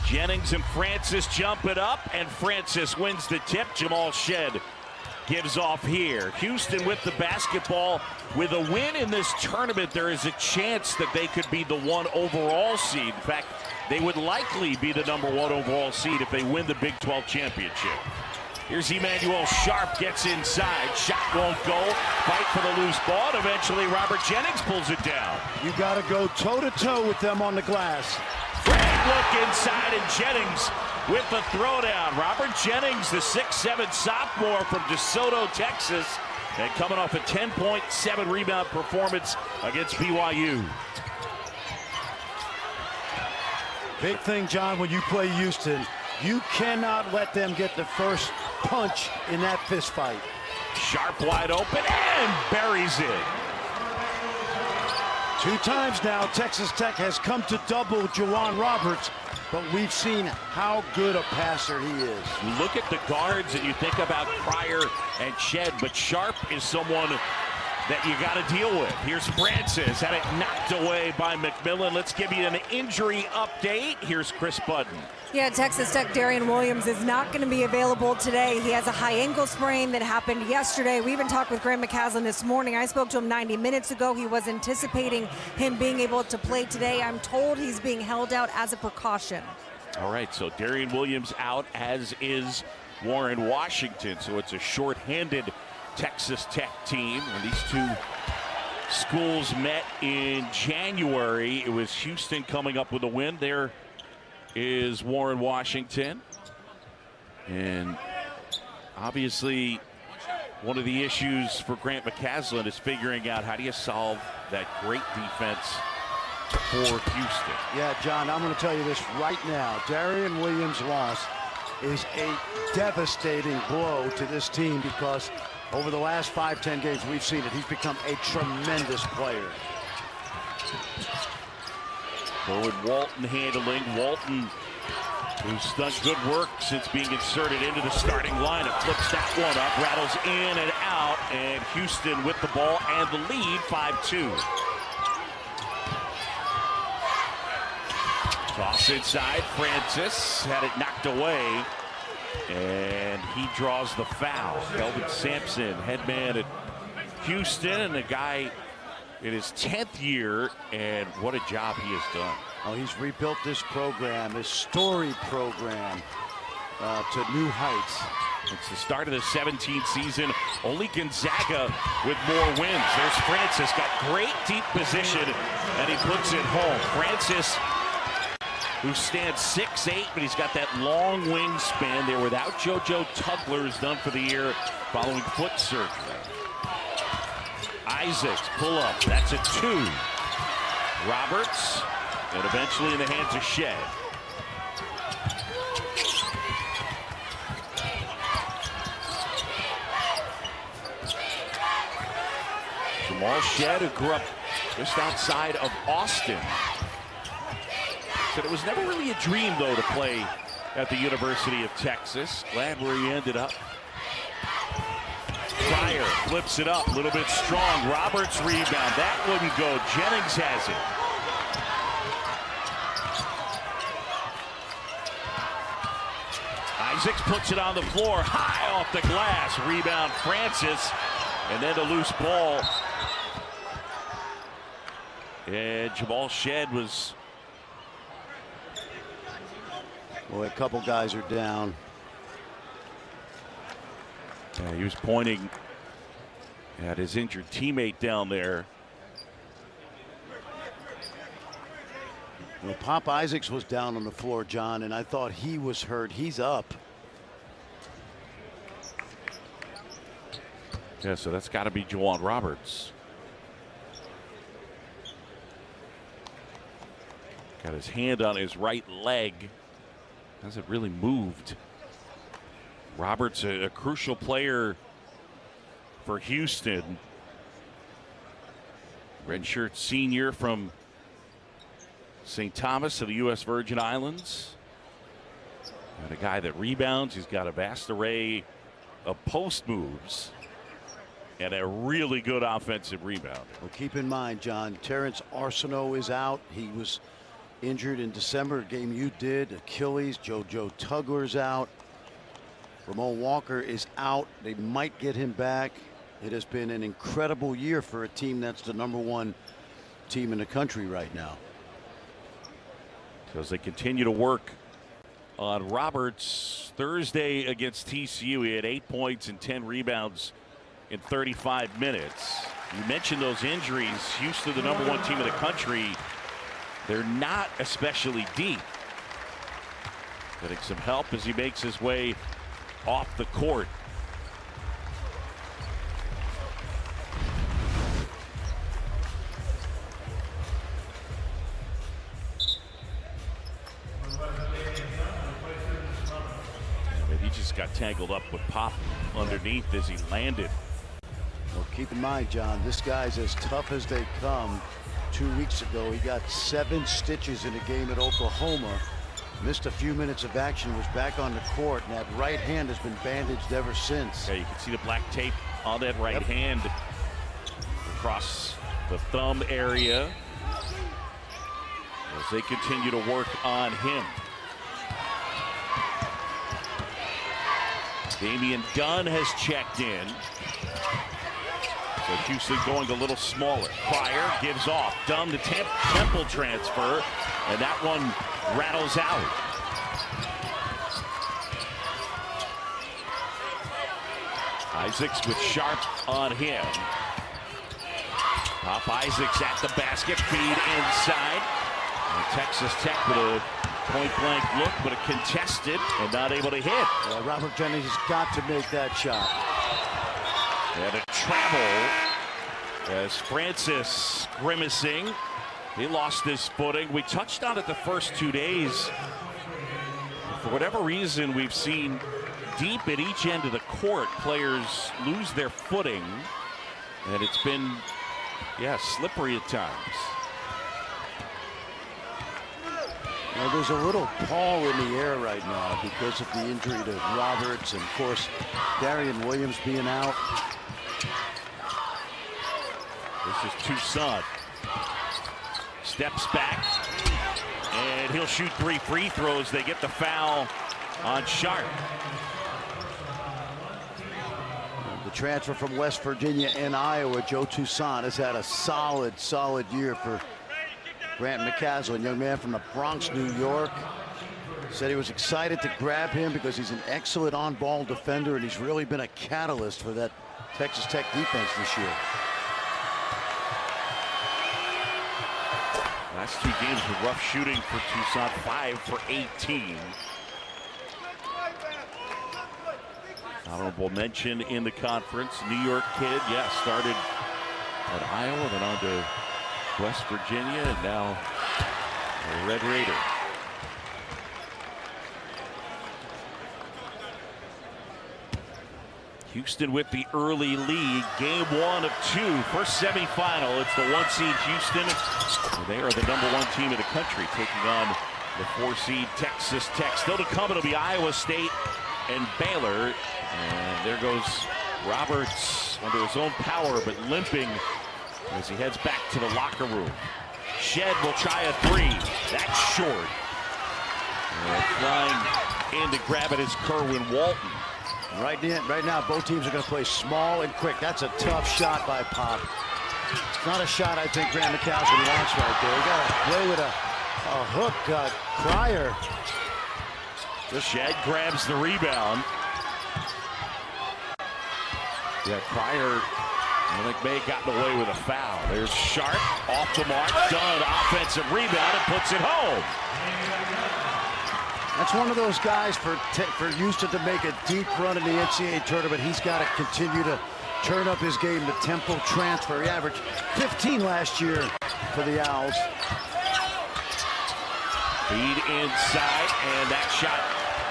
Jennings and Francis jump it up, and Francis wins the tip. Jamal Shed gives off here. Houston with the basketball. With a win in this tournament, there is a chance that they could be the 1 overall seed. In fact, they would likely be the number 1 overall seed if they win the Big 12 championship. Here's Emmanuel Sharp, gets inside. Shot won't go. Fight for the loose ball, and eventually Robert Jennings pulls it down. You got to go toe-to-toe with them on the glass. Great look inside, and Jennings with the throwdown. Robert Jennings, the 6'7" sophomore from DeSoto, Texas, and coming off a 10.7 rebound performance against BYU. Big thing, John, when you play Houston, you cannot let them get the first punch in that fist fight. Sharp wide open and buries it. 2 times now, Texas Tech has come to double Juwan Roberts, but we've seen how good a passer he is. You look at the guards and you think about Pryor and Shed, but Sharp is someone that you got to deal with. Here's Francis, had it knocked away by McMillan. Let's give you an injury update. Here's Chris Budden. Yeah, Texas Tech Darian Williams is not going to be available today. He has a high ankle sprain that happened yesterday. We even talked with Graham McCaslin this morning. I spoke to him 90 minutes ago. He was anticipating him being able to play today. I'm told he's being held out as a precaution. All right, so Darian Williams out, as is Warren Washington. So it's a shorthanded Texas Tech team. When these two schools met in January, it was Houston coming up with a win. There is Warren Washington. And obviously one of the issues for Grant McCaslin is figuring out how do you solve that great defense for Houston. Yeah, John, I'm going to tell you this right now. Darian Williams' loss is a devastating blow to this team because over the last 5-10 games we've seen it. He's become a tremendous player. Forward Walton handling. Walton, who's done good work since being inserted into the starting lineup, flips that one up, rattles in and out, and Houston with the ball and the lead, 5-2. Toss inside, Francis had it knocked away, and he draws the foul. Kelvin Sampson, head man at Houston, and the guy in his 10th year, and what a job he has done. Oh, he's rebuilt this program, his storied program, to new heights. It's the start of the 17th season. Only Gonzaga with more wins. There's Francis, got great deep position, and he puts it home. Francis, who stands 6'8", but he's got that long wingspan there without JoJo Tugler, who's done for the year following foot surgery. Isaacs, pull up, that's a 2. Roberts, and eventually in the hands of Shed. Jamal Shed, who grew up just outside of Austin. Said it was never really a dream, though, to play at the University of Texas. Glad where he ended up. Pryor flips it up, a little bit strong. Roberts rebound, that wouldn't go. Jennings has it. Isaacs puts it on the floor, high off the glass. Rebound Francis, and then the loose ball. And Jamal Shed was... Boy, a couple guys are down. Yeah, he was pointing at his injured teammate down there. Well, Pop Isaacs was down on the floor, John, and I thought he was hurt. He's up. Yeah, so that's got to be Juwan Roberts. Got his hand on his right leg. Hasn't really moved. Roberts, a crucial player for Houston. Redshirt senior from St. Thomas of the U.S. Virgin Islands. And a guy that rebounds. He's got a vast array of post moves and a really good offensive rebound. Well, keep in mind, John, Terrence Arsenault is out. He was injured in December, a game you did. Achilles. JoJo Tugler's out. Ramon Walker is out. They might get him back. It has been an incredible year for a team that's the #1 team in the country right now. So as they continue to work on Roberts, Thursday against TCU, he had 8 points and 10 rebounds in 35 minutes. You mentioned those injuries. Houston, the #1 team in the country, they're not especially deep. Getting some help as he makes his way off the court. He just got tangled up with Pop underneath as he landed. Well, keep in mind, John, this guy's as tough as they come. 2 weeks ago, he got 7 stitches in a game at Oklahoma. Missed a few minutes of action, was back on the court, and that right hand has been bandaged ever since. Yeah, you can see the black tape on that right hand across the thumb area as they continue to work on him. Damian Dunn has checked in. So Houston going a little smaller. Pryor gives off. Dunn, the Temple transfer, and that one rattles out. Isaacs with Sharp on him. Pop Isaacs at the basket, feed inside. And Texas Tech with a point-blank look, but a contested and not able to hit. Well, Robert Jennings has got to make that shot. And a travel as Francis grimacing. He lost his footing. We touched on it the first 2 days. For whatever reason, we've seen deep at each end of the court, players lose their footing. And it's been, slippery at times. Well, there's a little pall in the air right now because of the injury to Roberts and, of course, Darian Williams being out. This is Toussaint. Steps back, and he'll shoot 3 free throws. They get the foul on Sharp. The transfer from West Virginia and Iowa, Joe Toussaint, has had a solid year for Grant McCaslin, young man from the Bronx, New York. Said he was excited to grab him because he's an excellent on-ball defender, and he's really been a catalyst for that Texas Tech defense this year. Last 2 games with rough shooting for Toussaint, 5 for 18. Honorable mention in the conference. New York kid, started at Iowa, then on to West Virginia, and now a Red Raider. Houston with the early lead. Game 1 of 2. First semifinal. It's the 1 seed Houston. They are the #1 team in the country, taking on the 4 seed Texas Tech. Still to come, it'll be Iowa State and Baylor. And there goes Roberts under his own power, but limping as he heads back to the locker room. Shed will try a 3. That's short. And flying in to grab it is Kerwin Walton. Right now, both teams are going to play small and quick. That's a tough shot by Pop. It's not a shot I think Grant McCaslin wants right there. You got to play with a hook. Pryor. Shed grabs the rebound. Pryor, I think may have gotten away with a foul. There's Sharp off the mark. Dunn, offensive rebound, and puts it home. That's one of those guys for Houston to make a deep run in the NCAA tournament. He's got to continue to turn up his game. The Temple transfer. He averaged 15 last year for the Owls. Feed inside, and that shot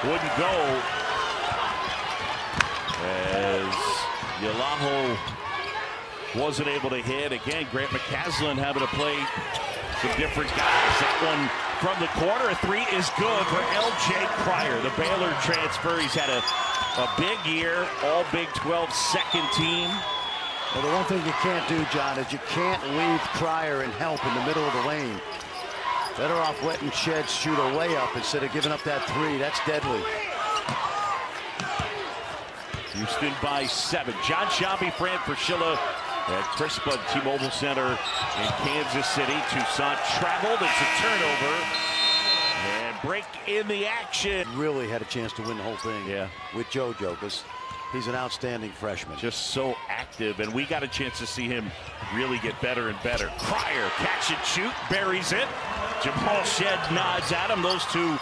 wouldn't go as Yalaho wasn't able to hit. Again, Grant McCaslin having to play some different guys. That one from the corner, a 3 is good for L.J. Pryor, the Baylor transfer. He's had a big year, all Big 12 second team. Well, the one thing you can't do, John, is you can't leave Pryor and help in the middle of the lane. Better off letting Shed shoot a layup instead of giving up that three. That's deadly. Houston by 7. John Shabby, Fran Fraschilla at Chris Bud T-Mobile Center in Kansas City. Toussaint traveled. It's a turnover. And break in the action. Really had a chance to win the whole thing with JoJo, because he's an outstanding freshman. Just so active, and we got a chance to see him really get better and better. Cryer, catch and shoot, buries it. Jamal Shed nods at him. Those two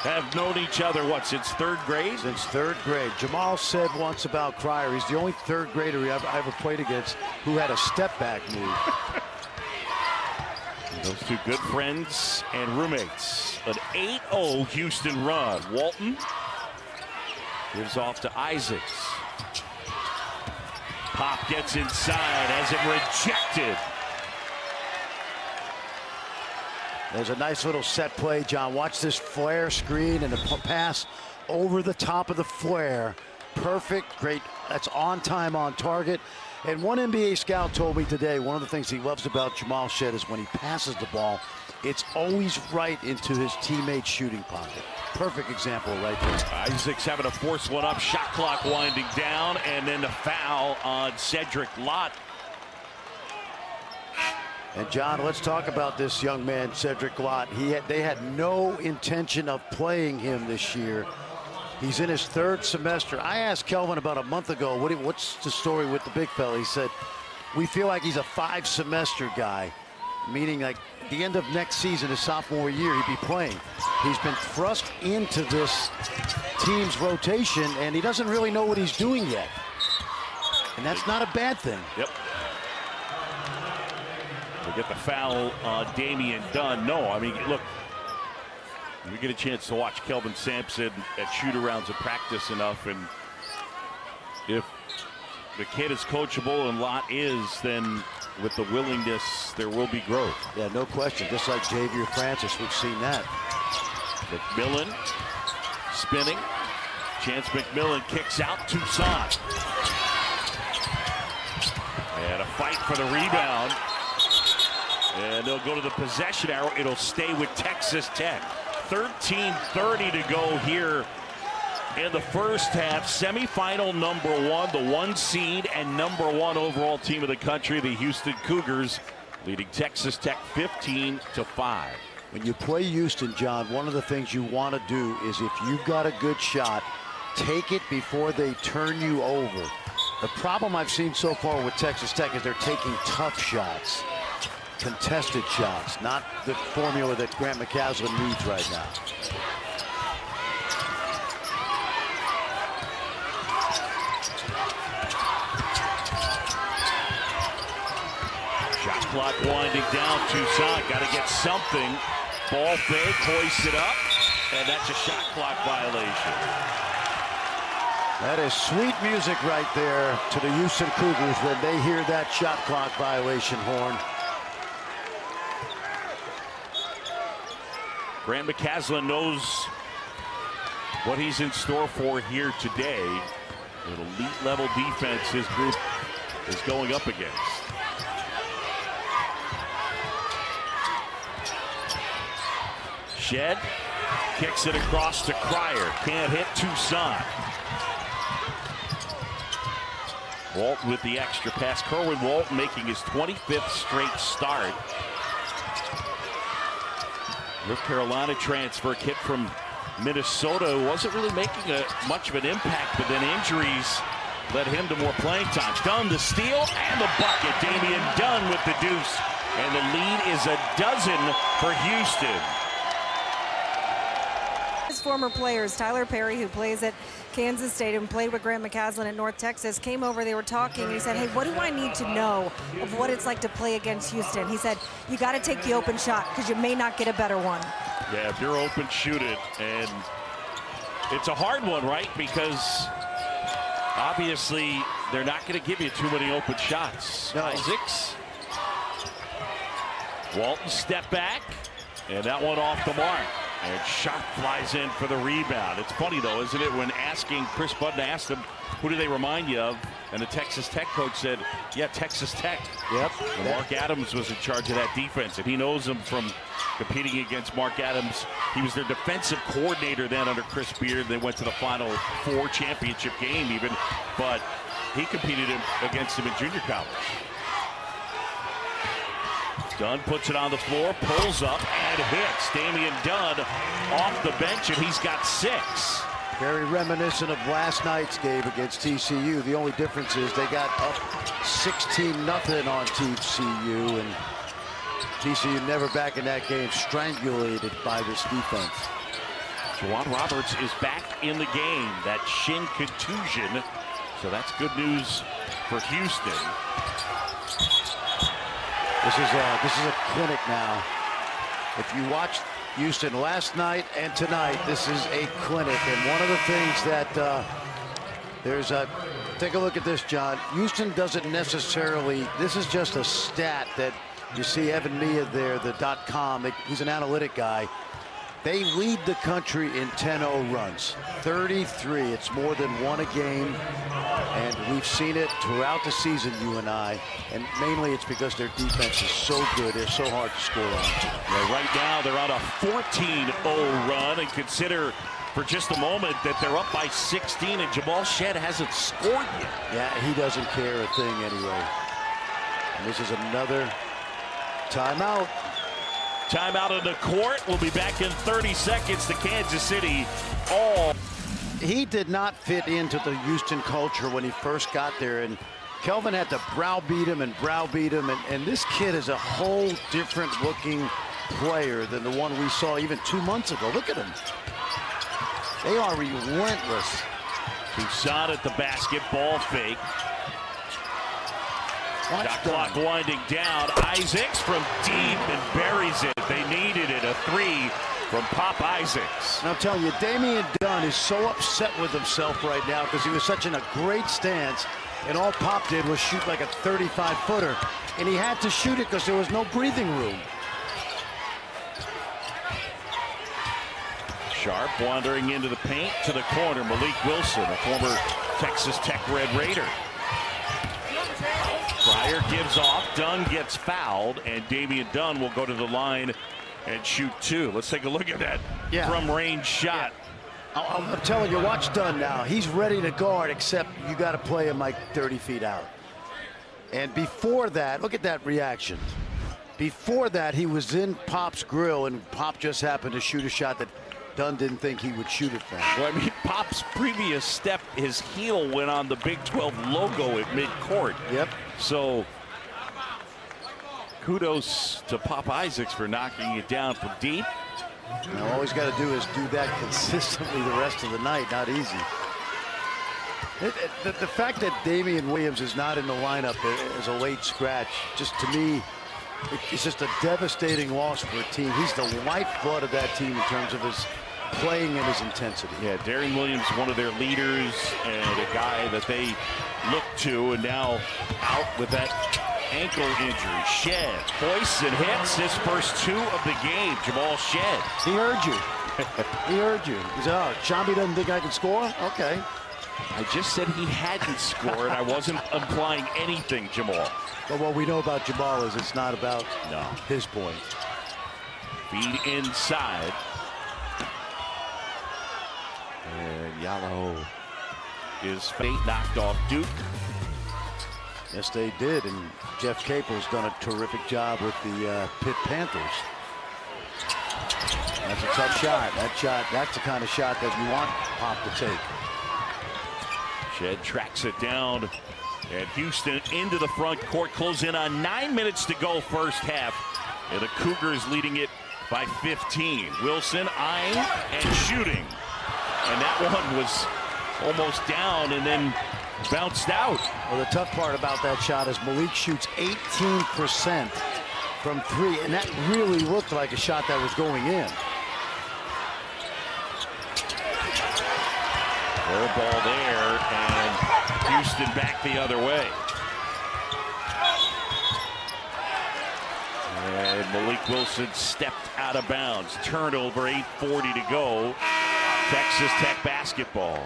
have known each other, what, since 3rd grade? Since 3rd grade. Jamal said once about Cryer, he's the only 3rd grader I ever played against who had a step-back move. Those two good friends and roommates. An 8-0 Houston run. Walton gives off to Isaacs. Pop gets inside, has it rejected. There's a nice little set play, John. Watch this flare screen and the pass over the top of the flare. Perfect, great. That's on time, on target. And one NBA scout told me today, one of the things he loves about Jamal Shed is when he passes the ball, it's always right into his teammate's shooting pocket. Perfect example right there. Isaacs having to force one up, shot clock winding down, and then the foul on Cedric Lott. And John, let's talk about this young man, Cedric Lott. They had no intention of playing him this year. He's in his 3rd semester. I asked Kelvin about a month ago, what's the story with the big fella? He said, we feel like he's a 5-semester guy, meaning like the end of next season, his sophomore year, he'd be playing. He's been thrust into this team's rotation, and he doesn't really know what he's doing yet. And that's not a bad thing. Yep. We get the foul on Damian Dunn. No, I mean, look, we get a chance to watch Kelvin Sampson at shoot-arounds of practice enough, and if the kid is coachable and Lott is, then with the willingness, there will be growth. Yeah, no question. Just like Javier Francis, we've seen that. McMillan spinning. Chance McMillan kicks out. Toussaint. And a fight for the rebound. And they'll go to the possession arrow. It'll stay with Texas Tech. 13:30 to go here in the first half. Semifinal number 1, the 1 seed and number 1 overall team of the country, the Houston Cougars, leading Texas Tech 15-5. When you play Houston, John, one of the things you want to do is, if you've got a good shot, take it before they turn you over. The problem I've seen so far with Texas Tech is they're taking tough shots. Contested shots, not the formula that Grant McCaslin needs right now. Shot clock winding down. Toussaint got to get something. Ball fake, hoisted up, and that's a shot clock violation. That is sweet music right there to the Houston Cougars when they hear that shot clock violation horn. Grant McCaslin knows what he's in store for here today. An elite level defense his group is going up against. Shed kicks it across to Cryer. Can't hit Toussaint. Walton with the extra pass. Kerwin Walton making his 25th straight start. North Carolina transfer, kid from Minnesota, wasn't really making much of an impact, but then injuries led him to more playing time. Dunn the steal and the bucket. Damian Dunn with the deuce. And the lead is a dozen for Houston. His former players, Tyler Perry, who plays at Kansas State and played with Grant McCaslin at North Texas, came over, they were talking, and he said, hey, what do I need to know of what it's like to play against Houston? He said, you got to take the open shot because you may not get a better one. Yeah, if you're open, shoot it. And it's a hard one, right? Because obviously they're not going to give you too many open shots. No. Isaacs. Walton step back, and that one off the mark. And shot flies in for the rebound. It's funny, though, isn't it, when Chris Budden asked him, who do they remind you of? And the Texas Tech coach said, yeah, Texas Tech. Yep. And Mark Adams was in charge of that defense, and he knows him from competing against Mark Adams. He was their defensive coordinator then under Chris Beard. They went to the Final Four championship game even, but he competed against him in junior college. Dunn puts it on the floor, pulls up, and hits. Damian Dunn off the bench, and he's got 6. Very reminiscent of last night's game against TCU. The only difference is they got up 16-0 on TCU, and TCU never back in that game, strangulated by this defense. Juwan Roberts is back in the game. That shin contusion, so that's good news for Houston. This is a clinic now. If you watched Houston last night and tonight, this is a clinic. And one of the things that take a look at this, John. Houston doesn't necessarily, this is just a stat that you see Evan Mia there, the .com, he's an analytic guy. They lead the country in 10-0 runs, 33. It's more than one a game, and we've seen it throughout the season, you and I, and mainly it's because their defense is so good. They're so hard to score on. Yeah, right now they're on a 14-0 run, and consider for just a moment that they're up by 16, and Jamal Shead hasn't scored yet. Yeah, he doesn't care a thing anyway. And this is another timeout. Timeout on the court. We'll be back in 30 seconds to Kansas City. He did not fit into the Houston culture when he first got there, and Kelvin had to browbeat him, and this kid is a whole different looking player than the one we saw even 2 months ago. Look at him. They are relentless. Toussaint at the basketball fake. Shot clock winding down. Isaacs from deep and buries it. They needed it. A 3 from Pop Isaacs. And I'm telling you, Damian Dunn is so upset with himself right now because he was such in a great stance, and all Pop did was shoot like a 35-footer, and he had to shoot it because there was no breathing room. Sharp wandering into the paint to the corner. Malik Wilson, a former Texas Tech Red Raider. Pryor gives off, Dunn gets fouled, and Damian Dunn will go to the line and shoot 2. Let's take a look at that from range shot. Yeah. I'm telling you, watch Dunn now. He's ready to guard, except you got to play him like 30 feet out. And before that, look at that reaction. Before that, he was in Pop's grill, and Pop just happened to shoot a shot that Dunn didn't think he would shoot it from. Well, I mean, Pop's previous step, his heel went on the Big 12 logo at midcourt. Yep. So kudos to Pop Isaacs for knocking it down from deep. Now, all he's got to do is do that consistently the rest of the night. Not easy. The fact that Damian Williams is not in the lineup as a late scratch, just to me, it's just a devastating loss for a team. He's the lifeblood of that team in terms of his playing and his intensity. Yeah, Darian Williams, one of their leaders and a guy that they look to, and now out with that ankle injury. Shead hoists and hits his first 2 of the game. Jamal Shead. He heard you. He heard you. He said, oh, Shambi doesn't think I can score? Okay. I just said he hadn't scored. I wasn't implying anything, Jamal. But what we know about Jamal is it's not about his point. Feed inside. And Yalo is fate knocked off Duke. Yes, they did, and Jeff Capel's done a terrific job with the Pitt Panthers. That's a tough shot. That's the kind of shot that you want Pop to take. Shead tracks it down, and Houston into the front court. Close in on 9 minutes to go first half, and the Cougars leading it by 15. Wilson eyeing and shooting, and that one was almost down and then bounced out. Well, the tough part about that shot is Malik shoots 18% from 3, and that really looked like a shot that was going in. Air ball there, and Houston back the other way. And Malik Wilson stepped out. out of bounds. Turnover, 8:40 to go. Texas Tech basketball.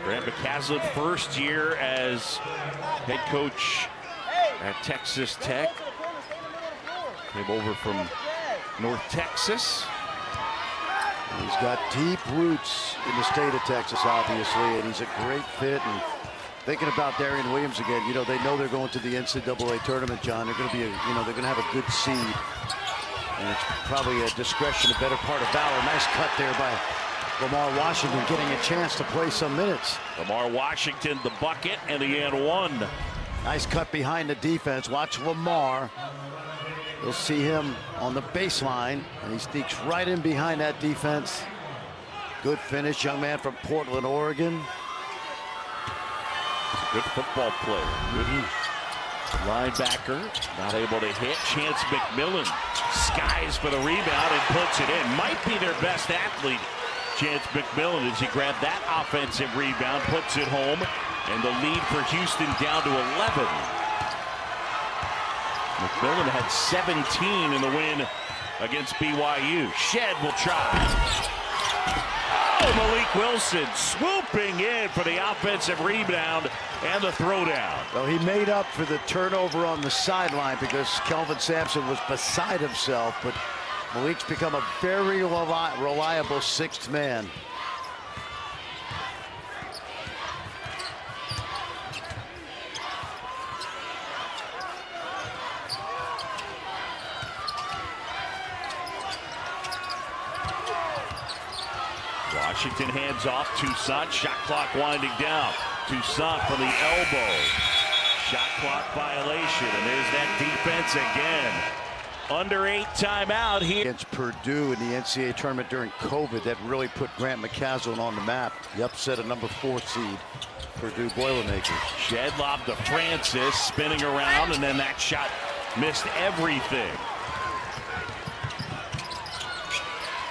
Grant McCasland, first year as head coach at Texas Tech. Came over from North Texas. He's got deep roots in the state of Texas, obviously, and he's a great fit. And thinking about Darian Williams again, you know, they know they're going to the NCAA tournament, John. They're going to be, they're going to have a good seed. And it's probably a discretion, a better part of valor. Nice cut there by Lamar Washington, getting a chance to play some minutes. Lamar Washington, the bucket, and the and one. Nice cut behind the defense. Watch Lamar. You'll see him on the baseline, and he sneaks right in behind that defense. Good finish, young man from Portland, Oregon. He's a good football player. Good linebacker, not able to hit. Chance McMillan skies for the rebound and puts it in. Might be their best athlete, Chance McMillan, as he grabbed that offensive rebound, puts it home, and the lead for Houston down to 11. McMillan had 17 in the win against BYU. Shed will try. Oh, Malik Wilson swooping in for the offensive rebound and the throwdown. Well, he made up for the turnover on the sideline because Kelvin Sampson was beside himself, but Malik's become a very reliable sixth man. Washington hands off. Toussaint. Shot clock winding down. Toussaint from the elbow. Shot clock violation. And there's that defense again. Under 8 timeout here. Against Purdue in the NCAA tournament during COVID, that really put Grant McCasland on the map. The upset of number 4 seed, Purdue Boilermakers. Shed lob to Francis, spinning around, and then that shot missed everything.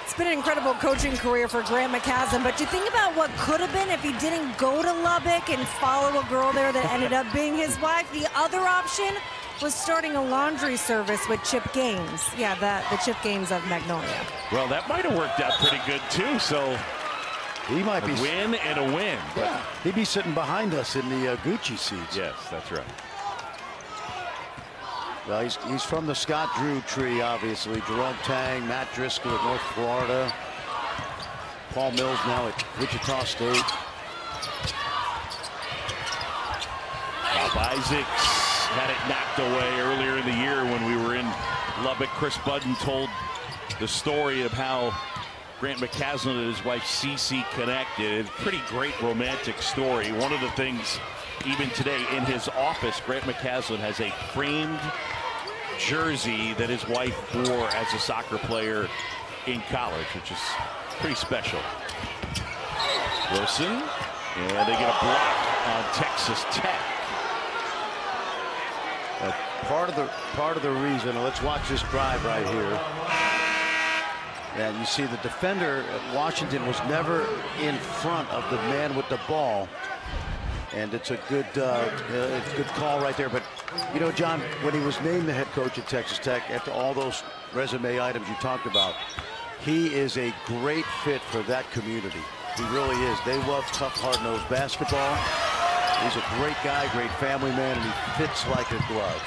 It's been an incredible coaching career for Grant McCasland, but you think about what could have been if he didn't go to Lubbock and follow a girl there that ended up being his wife. The other option was starting a laundry service with Chip Gaines. Yeah, the Chip Gaines of Magnolia. Well, that might have worked out pretty good too. So he might be a win and a win. Yeah, he'd be sitting behind us in the Gucci seats. Yes, that's right. Well, he's from the Scott Drew tree, obviously. Jerome Tang, Matt Driscoll at North Florida. Paul Mills now at Wichita State. Bob Isaacs had it knocked away earlier in the year when we were in Lubbock. Chris Budden told the story of how Grant McCasland and his wife Cece connected. Pretty great romantic story. One of the things, even today in his office, Grant McCasland has a framed jersey that his wife wore as a soccer player in college, which is pretty special. Wilson, and they get a block on Texas Tech. Part of the reason, let's watch this drive right here. And you see the defender at Washington was never in front of the man with the ball. And it's a good call right there. But, you know, John, when he was named the head coach at Texas Tech, after all those resume items you talked about, he is a great fit for that community. He really is. They love tough, hard-nosed basketball. He's a great guy, great family man, and he fits like a glove.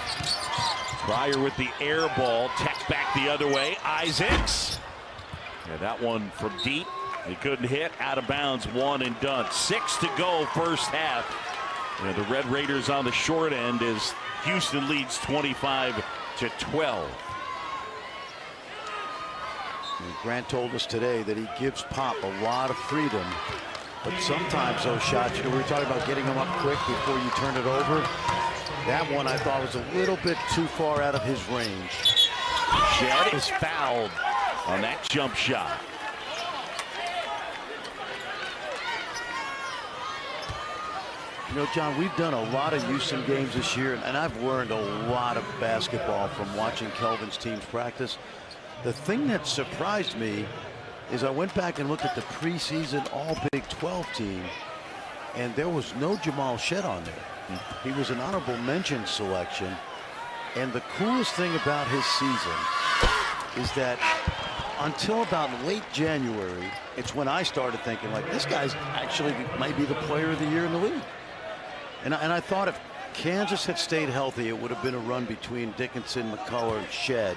Pryor with the air ball. Tech back the other way. Isaacs. Yeah, that one from deep. He couldn't hit. Out of bounds. One and done. 6 to go first half. And the Red Raiders on the short end as Houston leads 25-12. And Grant told us today that he gives Pop a lot of freedom. But sometimes those shots, you know, we were talking about getting them up quick before you turn it over. That one I thought was a little bit too far out of his range. Shed is fouled on that jump shot. You know, John, we've done a lot of Houston games this year, and I've learned a lot of basketball from watching Kelvin's teams practice. The thing that surprised me is I went back and looked at the preseason All-Big 12 team, and there was no Jamal Shed on there. He was an honorable mention selection. And the coolest thing about his season is that until about late January, it's when I started thinking, like, this guy's actually might be the player of the year in the league. And I thought if Kansas had stayed healthy, it would have been a run between Dickinson, McCullough, and Shed.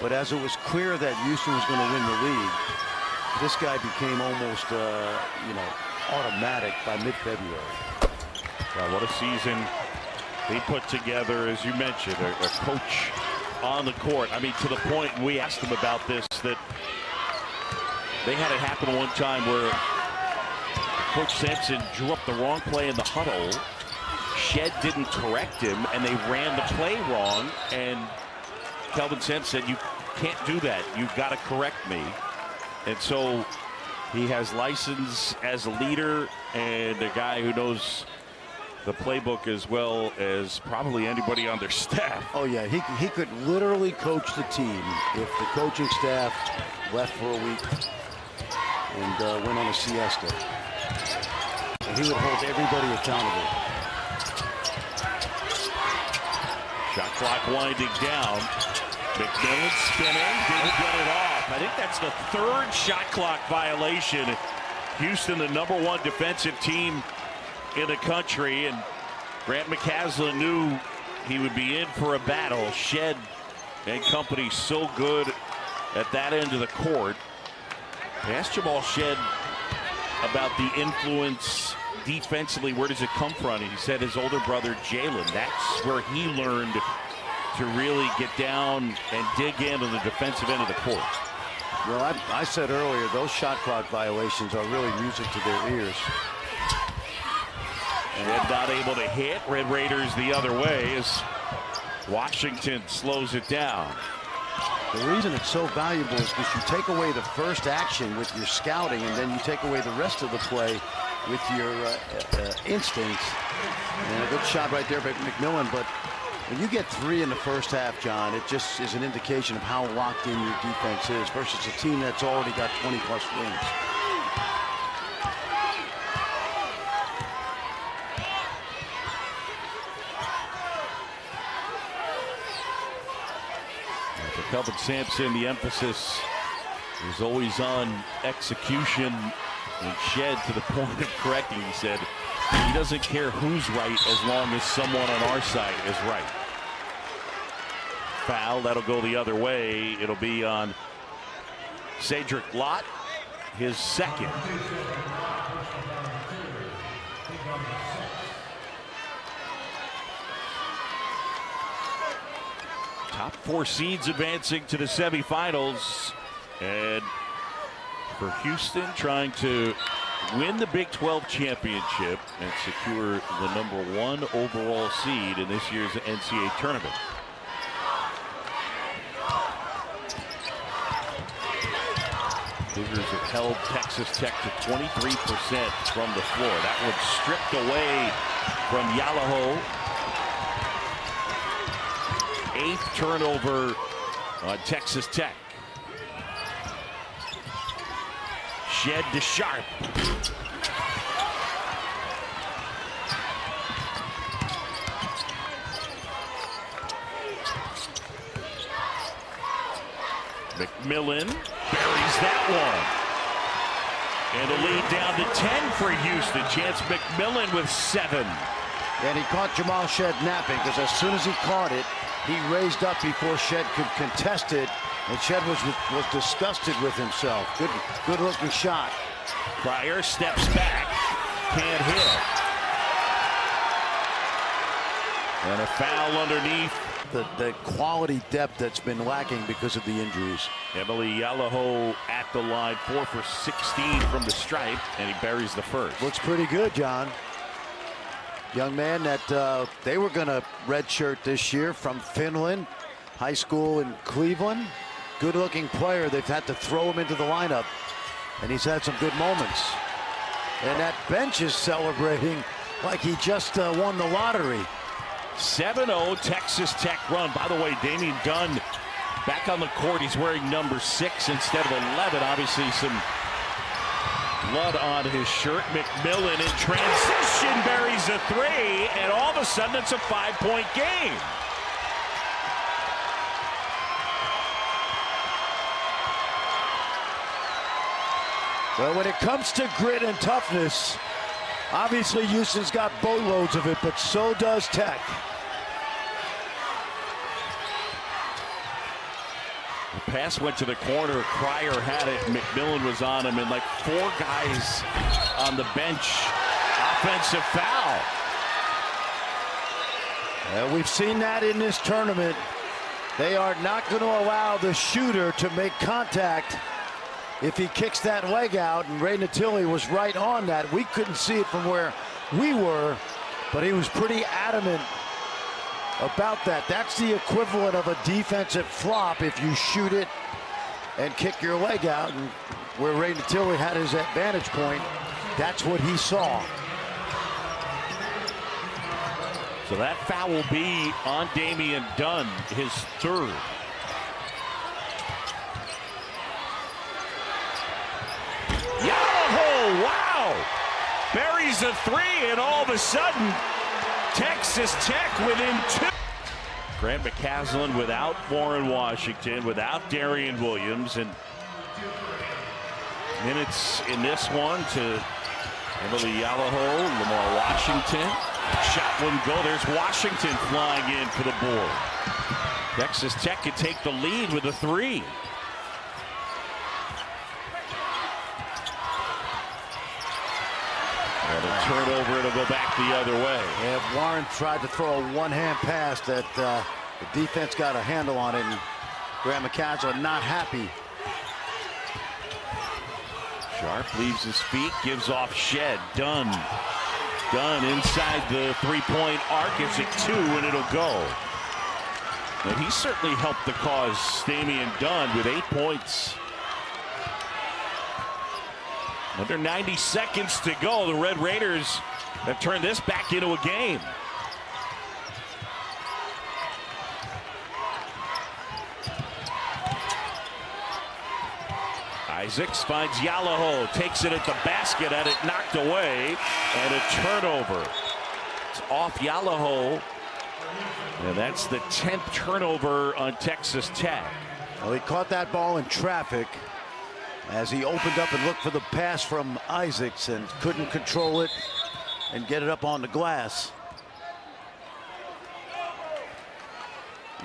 But as it was clear that Houston was going to win the league, this guy became almost, automatic by mid-February. Well, what a season they put together, as you mentioned, a coach on the court. I mean, to the point we asked him about this, that they had it happen one time where Coach Sampson drew up the wrong play in the huddle. Shed didn't correct him, and they ran the play wrong. And Kelvin Sampson said, "You can't do that. You've got to correct me." And so he has license as a leader and a guy who knows the playbook as well as probably anybody on their staff. Oh yeah, he could literally coach the team if the coaching staff left for a week and went on a siesta. And he would hold everybody accountable. Shot clock winding down. McMillan spinning, didn't get it off. I think that's the third shot clock violation. Houston, the #1 defensive team in the country, and Grant McCaslin knew he would be in for a battle. Shed and company so good at that end of the court. I asked Jamal Shed about the influence defensively. Where does it come from? He said his older brother Jalen. That's where he learned to really get down and dig in on the defensive end of the court. Well, I said earlier, those shot clock violations are really music to their ears. And not able to hit. Red Raiders the other way as Washington slows it down. The reason it's so valuable is because you take away the first action with your scouting, and then you take away the rest of the play with your instincts. And a good shot right there by McMillan. But when you get 3 in the first half, John, it just is an indication of how locked in your defense is versus a team that's already got 20-plus wins. For Kelvin Sampson, the emphasis is always on execution, and Shed, to the point of correcting, he said he doesn't care who's right as long as someone on our side is right. Foul, that'll go the other way. It'll be on Cedric Lott, his second. Top 4 seeds advancing to the semifinals, and for Houston trying to win the Big 12 championship and secure the #1 overall seed in this year's NCAA tournament. Cougars have held Texas Tech to 23% from the floor. That one stripped away from Yalaho. 8th turnover on Texas Tech. Shed to Sharp. McMillan buries that one. And a lead down to 10 for Houston. Chance McMillan with 7. And he caught Jamal Shed napping, because as soon as he caught it, he raised up before Shed could contest it, and Shed was disgusted with himself. Good looking shot. Pryor steps back, can't hit. And a foul underneath. The quality depth that's been lacking because of the injuries. Emily Yalaho at the line, 4 for 16 from the stripe, and he buries the first. Looks pretty good, John. Young man that they were going to redshirt this year from Finland, high school in Cleveland. Good looking player. They've had to throw him into the lineup, and he's had some good moments. And that bench is celebrating like he just won the lottery. 7-0 Texas Tech run. By the way, Damian Dunn back on the court. He's wearing number 6 instead of 11. Obviously some blood on his shirt. McMillan in transition buries a 3, and all of a sudden it's a 5-point game. Well, when it comes to grit and toughness, obviously Houston's got boatloads of it, but so does Tech. The pass went to the corner. Cryer had it. McMillan was on him, and like 4 guys on the bench. Offensive foul. We've seen that in this tournament. They are not going to allow the shooter to make contact if he kicks that leg out, and Ray Natili was right on that. We couldn't see it from where we were, but he was pretty adamant about that. That's the equivalent of a defensive flop if you shoot it and kick your leg out, and where Ray Natili had his vantage point, that's what he saw. So that foul will be on Damian Dunn, his 3rd. Yalaho, wow! Buries a 3, and all of a sudden, Texas Tech within 2. Grant McCasland without Warren Washington, without Darian Williams, and minutes in this one to Emily Yalaho, Lamar Washington. Shot wouldn't go. There's Washington flying in for the board. Texas Tech could take the lead with a 3. And a turnover, it'll go back the other way. Yeah, Warren tried to throw a one-hand pass that the defense got a handle on it, and Grant McCasland not happy. Sharp leaves his feet, gives off Shed. Dunn inside the 3-point arc, gives it 2, and it'll go. And he certainly helped the cause, Damian Dunn, with 8 points. Under 90 seconds to go, the Red Raiders have turned this back into a game. Isaacs finds Yalaho, takes it at the basket, had it knocked away, and a turnover. It's off Yalaho, and that's the 10th turnover on Texas Tech. Well, he caught that ball in traffic as he opened up and looked for the pass from Isaacs and couldn't control it and get it up on the glass.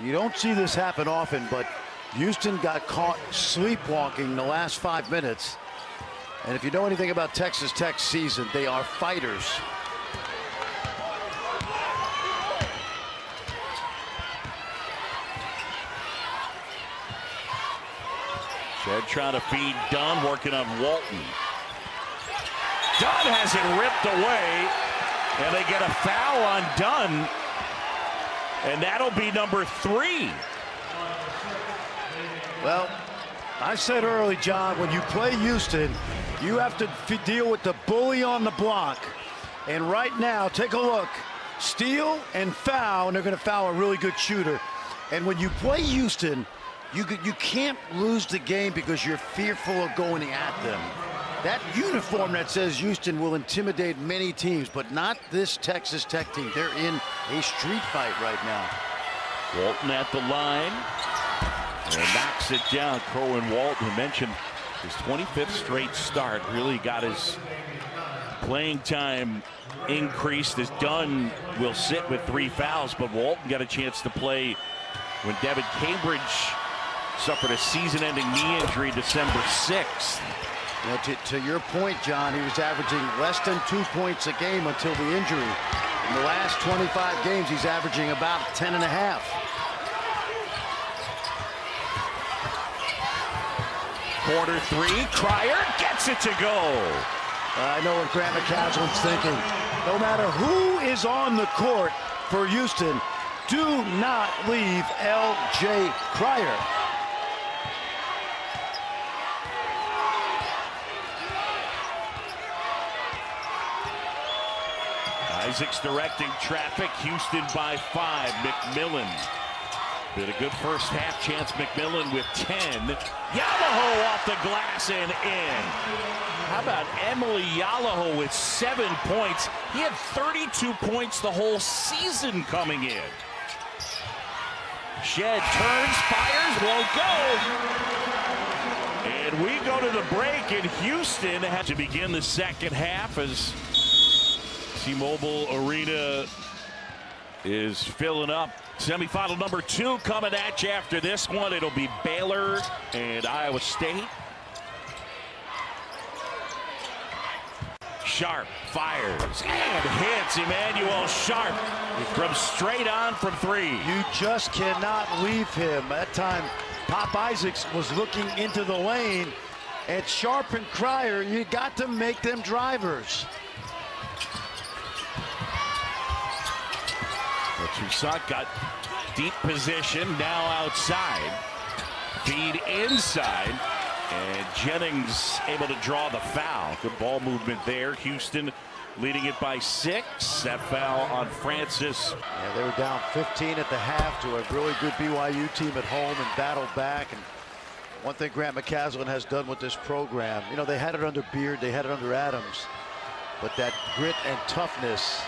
You don't see this happen often, but Houston got caught sleepwalking the last 5 minutes. And if you know anything about Texas Tech's season, they are fighters. Shed trying to feed Dunn, working on Walton. Dunn has it ripped away, and they get a foul on Dunn, and that'll be number 3. Well, I said early, John, when you play Houston, you have to deal with the bully on the block. And right now, take a look. Steal and foul, and they're going to foul a really good shooter. And when you play Houston, you can't lose the game because you're fearful of going at them. That uniform that says Houston will intimidate many teams, but not this Texas Tech team. They're in a street fight right now. Walton at the line. And knocks it down. Kerwin Walton, who mentioned his 25th straight start, really got his playing time increased as Dunn will sit with 3 fouls, but Walton got a chance to play when Devin Cambridge suffered a season-ending knee injury December 6th. You know, to your point, John, he was averaging less than 2 points a game until the injury. In the last 25 games, he's averaging about 10.5. Corner 3, Cryer gets it to go. I know what Grant McCasland's thinking. No matter who is on the court for Houston, do not leave L.J. Cryer. Isaacs directing traffic. Houston by 5. McMillan. Been a good first half. Chance McMillan with 10. Yalaho off the glass and in. How about Emily Yalaho with 7 points? He had 32 points the whole season coming in. Shed turns, fires, won't go. And we go to the break, and Houston has to begin the second half as T-Mobile Arena is filling up. Semifinal number 2 coming at you after this one. It'll be Baylor and Iowa State. Sharp fires and hits Emmanuel Sharp from straight on from 3. You just cannot leave him. That time, Pop Isaacs was looking into the lane. And Sharp and Cryer, you got to make them drivers. Toussaint got deep position, now outside. Feed inside. And Jennings able to draw the foul. Good ball movement there. Houston leading it by 6. That foul on Francis. Yeah, they were down 15 at the half to a really good BYU team at home and battled back. And one thing Grant McCaslin has done with this program, you know, they had it under Beard, they had it under Adams, but that grit and toughness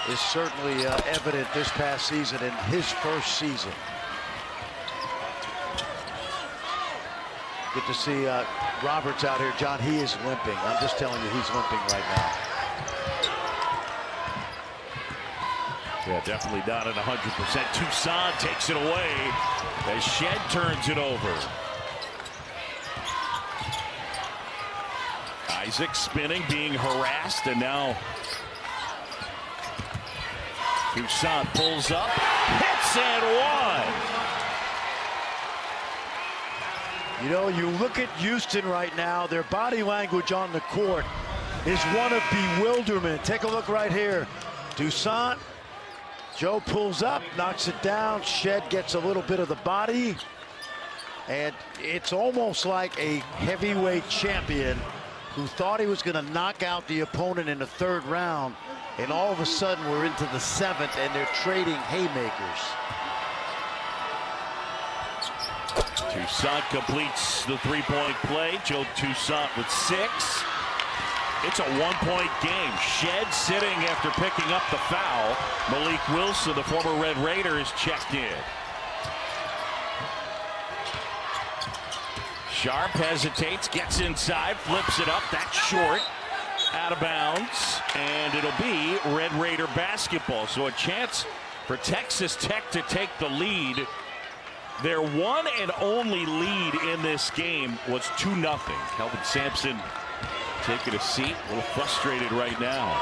is certainly evident this past season in his first season. Good to see Roberts out here. John, he is limping. I'm just telling you, he's limping right now. Yeah, definitely not at 100%. Toussaint takes it away as Shed turns it over. Isaac spinning, being harassed, and now Toussaint pulls up, hits and one. You know, you look at Houston right now, their body language on the court is one of bewilderment. Take a look right here. Toussaint, Joe pulls up, knocks it down. Shed gets a little bit of the body. And it's almost like a heavyweight champion who thought he was going to knock out the opponent in the 3rd round. And all of a sudden, we're into the 7th, and they're trading haymakers. Toussaint completes the 3-point play. Joe Toussaint with 6. It's a 1-point game. Shed sitting after picking up the foul. Malik Wilson, the former Red Raider, is checked in. Sharp hesitates, gets inside, flips it up. That's short. Out of bounds. And it'll be Red Raider basketball. So a chance for Texas Tech to take the lead. Their one and only lead in this game was 2-0. Kelvin Sampson taking a seat, a little frustrated right now.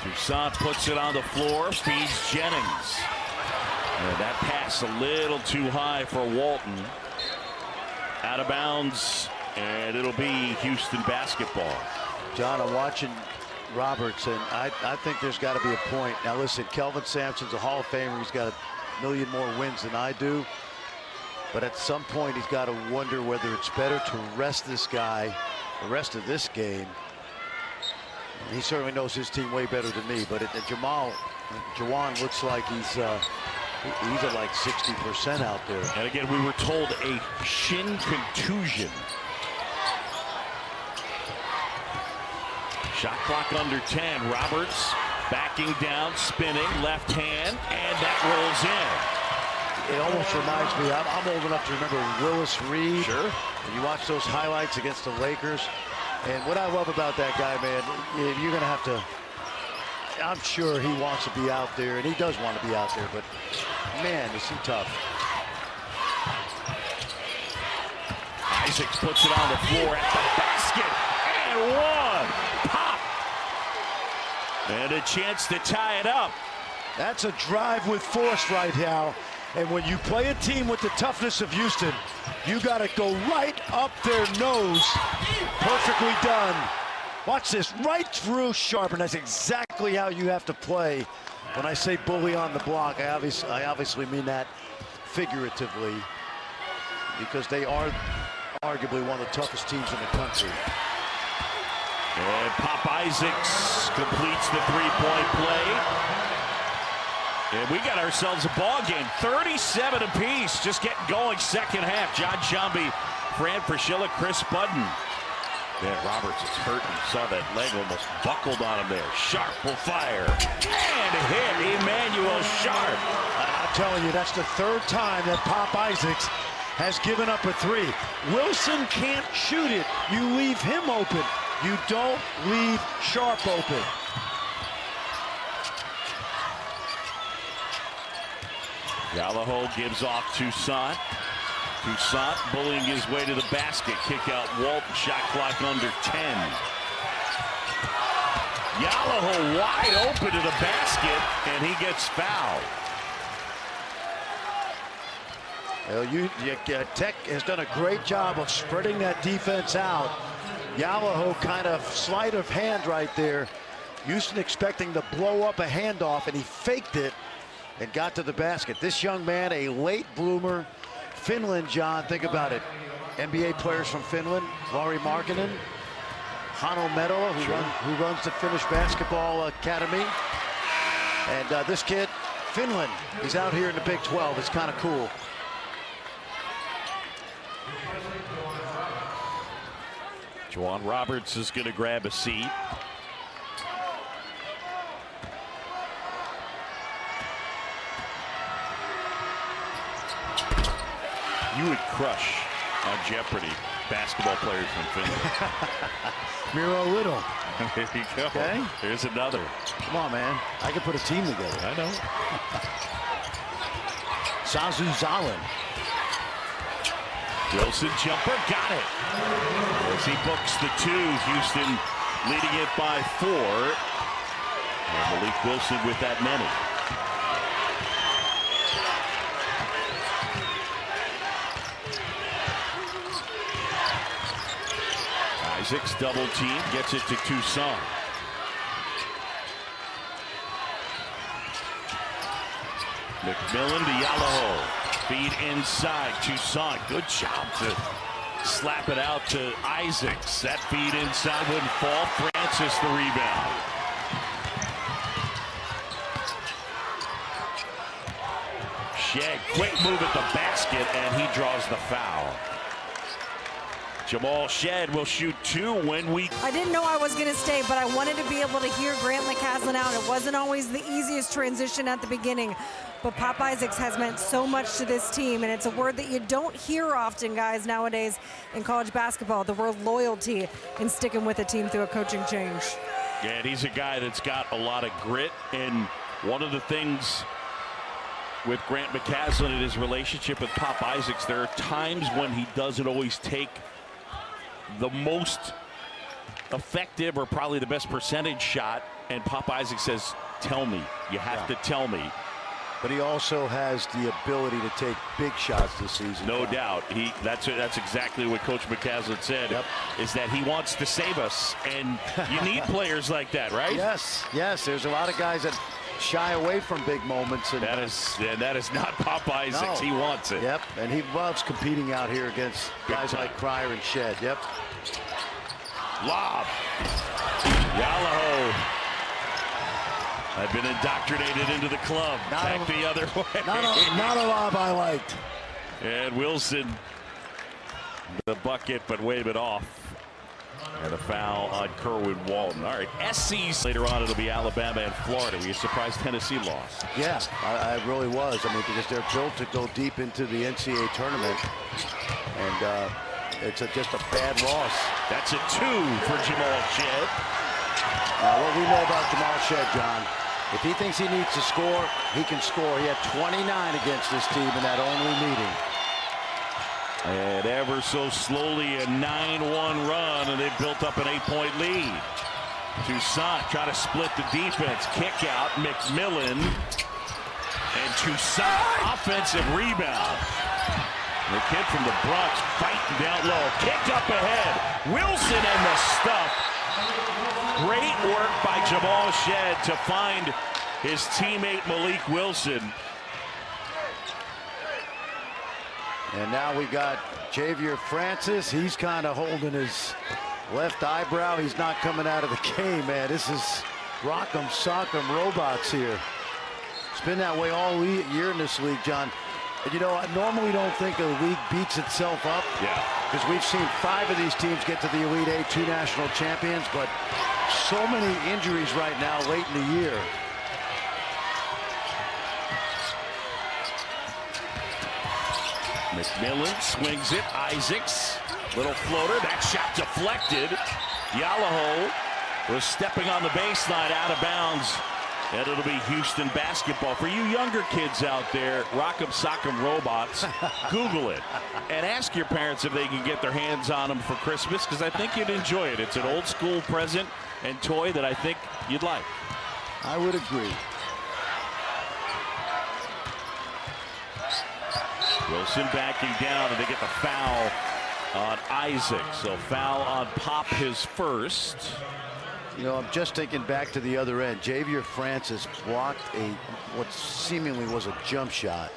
Toussaint puts it on the floor, feeds Jennings. And that pass a little too high for Walton. Out of bounds, and it'll be Houston basketball. John, I'm watching Roberts, and I think there's got to be a point. Now, listen, Kelvin Sampson's a Hall of Famer. He's got a million more wins than I do. But at some point, he's got to wonder whether it's better to rest this guy the rest of this game. He certainly knows his team way better than me. But Jawan looks like he's at like 60% out there. And again, we were told a shin contusion. Shot clock under 10. Roberts backing down, spinning, left hand, and that rolls in. It almost reminds me, I'm old enough to remember Willis Reed. Sure. And you watch those highlights against the Lakers. And what I love about that guy, man, you're going to have to, I'm sure he wants to be out there, and he does want to be out there, but man, is he tough. Isaacs puts it on the floor at the basket, and one. Pop. And a chance to tie it up. That's a drive with force right now. And when you play a team with the toughness of Houston, you got to go right up their nose. Perfectly done. Watch this, right through Sharp, and that's exactly how you have to play. When I say bully on the block, I obviously mean that figuratively, because they are arguably one of the toughest teams in the country. And Pop Isaacs completes the 3-point play. And we got ourselves a ball game, 37 apiece, just getting going second half. John Shambi, Fran Fraschilla, Chris Budden. Yeah, Roberts is hurting. Saw that leg almost buckled on him there. Sharp will fire. And a hit. Emmanuel Sharp. I'm telling you, that's the third time that Pop Isaacs has given up a three. Wilson can't shoot it. You leave him open. You don't leave Sharp open. Gallagher gives off Toussaint. Toussaint bullying his way to the basket. Kick out Walton. Shot clock under 10. Gallagher wide open to the basket, and he gets fouled. Well, Tech has done a great job of spreading that defense out. Gallagher kind of sleight of hand right there. Houston expecting to blow up a handoff, and he faked it and got to the basket. This young man, a late bloomer. Finland, John, think about it. NBA players from Finland, Lauri Markkanen, Hanno Metala, who runs the Finnish Basketball Academy. And this kid, Finland, he's out here in the Big 12. It's kind of cool. Juwan Roberts is going to grab a seat. You would crush on Jeopardy basketball players from Finland. Miro Little. There you go. Okay. There's another. Come on, man. I can put a team together. I know. Sazu Zalin. Wilson jumper, got it. As he books the two, Houston leading it by 4. And Malik Wilson with that many. Isaacs double team, gets it to Toussaint. McMillan to Gallagher. Feed inside. Toussaint. Good job to slap it out to Isaacs. That feed inside wouldn't fall. Francis the rebound. Shedd, quick move at the basket, and he draws the foul. Jamal Shedd will shoot 2 when we... I didn't know I was going to stay, but I wanted to be able to hear Grant McCasland out. It wasn't always the easiest transition at the beginning, but Pop Isaacs has meant so much to this team, and it's a word that you don't hear often, guys, nowadays in college basketball, the word loyalty and sticking with a team through a coaching change. Yeah, and he's a guy that's got a lot of grit, and one of the things with Grant McCasland and his relationship with Pop Isaacs, there are times when he doesn't always take the most effective or probably the best percentage shot, and Pop Isaacs says, tell me, you have to tell me. But he also has the ability to take big shots this season. No doubt. That's exactly what Coach McCasland said, is that he wants to save us, and you need players like that, right? Yes, there's a lot of guys that shy away from big moments, and that is not Pop Isaacs. No. He wants it. Yep, and he loves competing out here against guys like Cryer and Shedd. Yep. Lob. Gallagher. I've been indoctrinated into the club. Back the other way. Not a lob I liked. And Wilson, the bucket, but wave it off. And a foul on Kerwin Walton. All right, SC's later on, it'll be Alabama and Florida. Were you surprised Tennessee lost? Yeah, I really was. I mean, because they're built to go deep into the NCAA tournament. And it's just a bad loss. That's a 2 for Jamal Shedd. Now, what we know about Jamal Shedd, John, if he thinks he needs to score, he can score. He had 29 against this team in that only meeting. And ever so slowly a 9-1 run, and they've built up an 8-point lead. Toussaint try to split the defense. Kick out, McMillan. And Toussaint, offensive rebound. The kid from the Bronx fighting down low. Kick up ahead. Wilson and the stuff. Great work by Jamal Shedd to find his teammate Malik Wilson. And now we got Javier Francis. He's kind of holding his left eyebrow. He's not coming out of the game, man. This is rock'em sock'em robots here. It's been that way all year in this league, John. And you know, I normally don't think a league beats itself up. Yeah. because we've seen 5 of these teams get to the Elite Eight, 2 national champions, but so many injuries right now late in the year. McMillan swings it. Isaacs, little floater. That shot deflected. Yalaho was stepping on the baseline, out of bounds. And it'll be Houston basketball. For you younger kids out there, Rock'em Sock'em Robots, Google it. And ask your parents if they can get their hands on them for Christmas, because I think you'd enjoy it. It's an old school present and toy that I think you'd like. I would agree. Wilson backing down, and they get the foul on Isaac. So foul on Pop, his first. You know, I'm just thinking back to the other end. Javier Francis blocked what seemingly was a jump shot,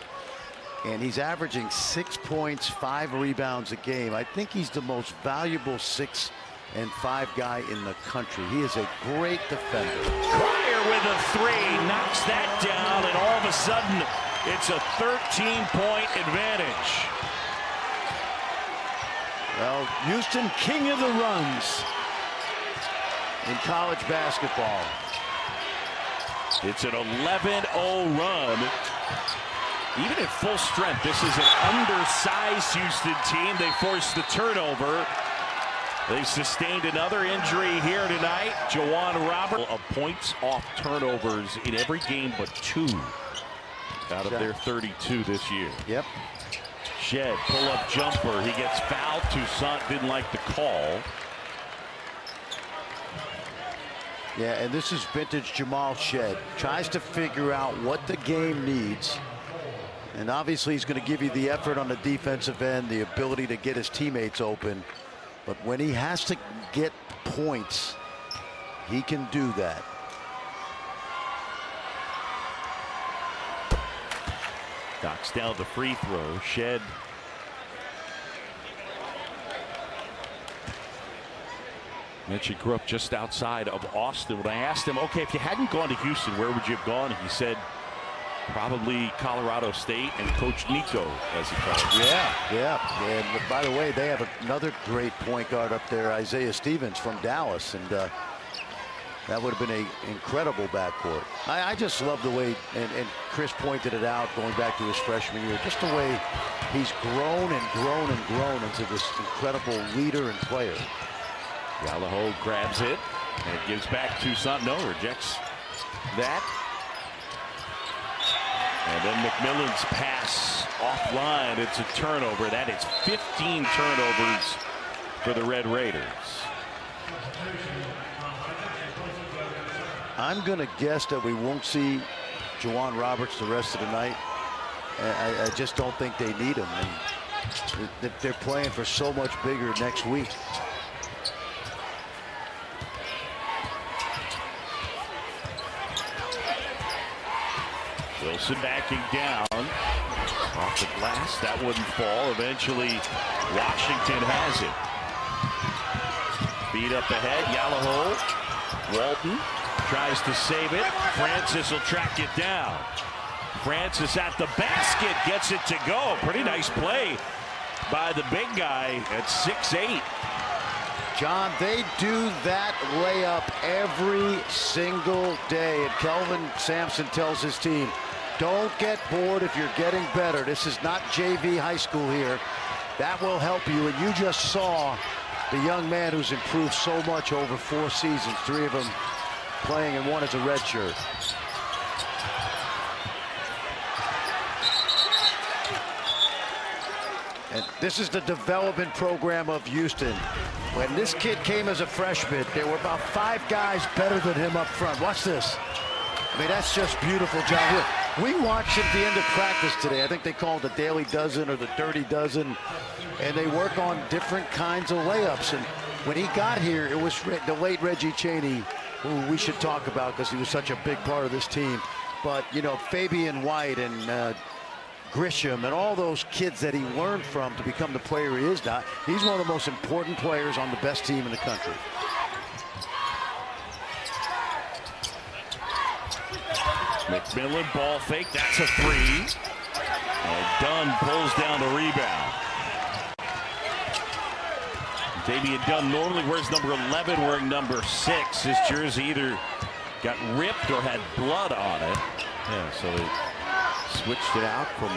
and he's averaging 6 points, 5 rebounds a game. I think he's the most valuable 6 and 5 guy in the country. He is a great defender. Cryer with a 3, knocks that down, and all of a sudden it's a 13-point advantage. Well, Houston, king of the runs in college basketball. It's an 11-0 run. Even at full strength, this is an undersized Houston team. They forced the turnover. They've sustained another injury here tonight. Juwan Roberts of points off turnovers in every game but 2 out of their 32 this year. Yep. Shed, pull-up jumper. He gets fouled. Toussaint didn't like the call. Yeah, and this is vintage Jamal Shed. Tries to figure out what the game needs. And obviously he's going to give you the effort on the defensive end, the ability to get his teammates open. But when he has to get points, he can do that. Knocks down the free throw. Shed. Mentioned grew up just outside of Austin. When I asked him, okay, if you hadn't gone to Houston, where would you have gone? He said, probably Colorado State and Coach Nico, as he called it. Yeah. And by the way, they have another great point guard up there, Isaiah Stevens from Dallas, and that would have been an incredible backcourt. I just love the way, and Chris pointed it out going back to his freshman year, just the way he's grown and grown and grown into this incredible leader and player. Yalaho grabs it and gives back to Toussaint. No, rejects that. And then McMillan's pass offline. It's a turnover. That is 15 turnovers for the Red Raiders. I'm going to guess that we won't see Juwan Roberts the rest of the night. I just don't think they need him. And they're playing for so much bigger next week. Wilson backing down off the glass. That wouldn't fall. Eventually, Washington has it. Beat up ahead. Yalaho. Walton tries to save it. Francis will track it down. Francis at the basket, gets it to go. Pretty nice play by the big guy at 6'8". John, they do that layup every single day. And Kelvin Sampson tells his team, don't get bored if you're getting better. This is not JV high school here. That will help you. And you just saw the young man who's improved so much over 4 seasons, 3 of them playing and 1 as a redshirt. And this is the development program of Houston. When this kid came as a freshman, there were about 5 guys better than him up front. Watch this. I mean, that's just beautiful, John. We watched him at the end of practice today. I think they call it the Daily Dozen or the Dirty Dozen. And they work on different kinds of layups. And when he got here, it was the late Reggie Chaney, who we should talk about because he was such a big part of this team. But, you know, Fabian White and Grisham and all those kids that he learned from to become the player he is now. He's one of the most important players on the best team in the country. McMillan ball fake. That's a 3. And Dunn pulls down the rebound. Damian Dunn normally wears number 11, wearing number 6. His jersey either got ripped or had blood on it. Yeah, so they switched it out from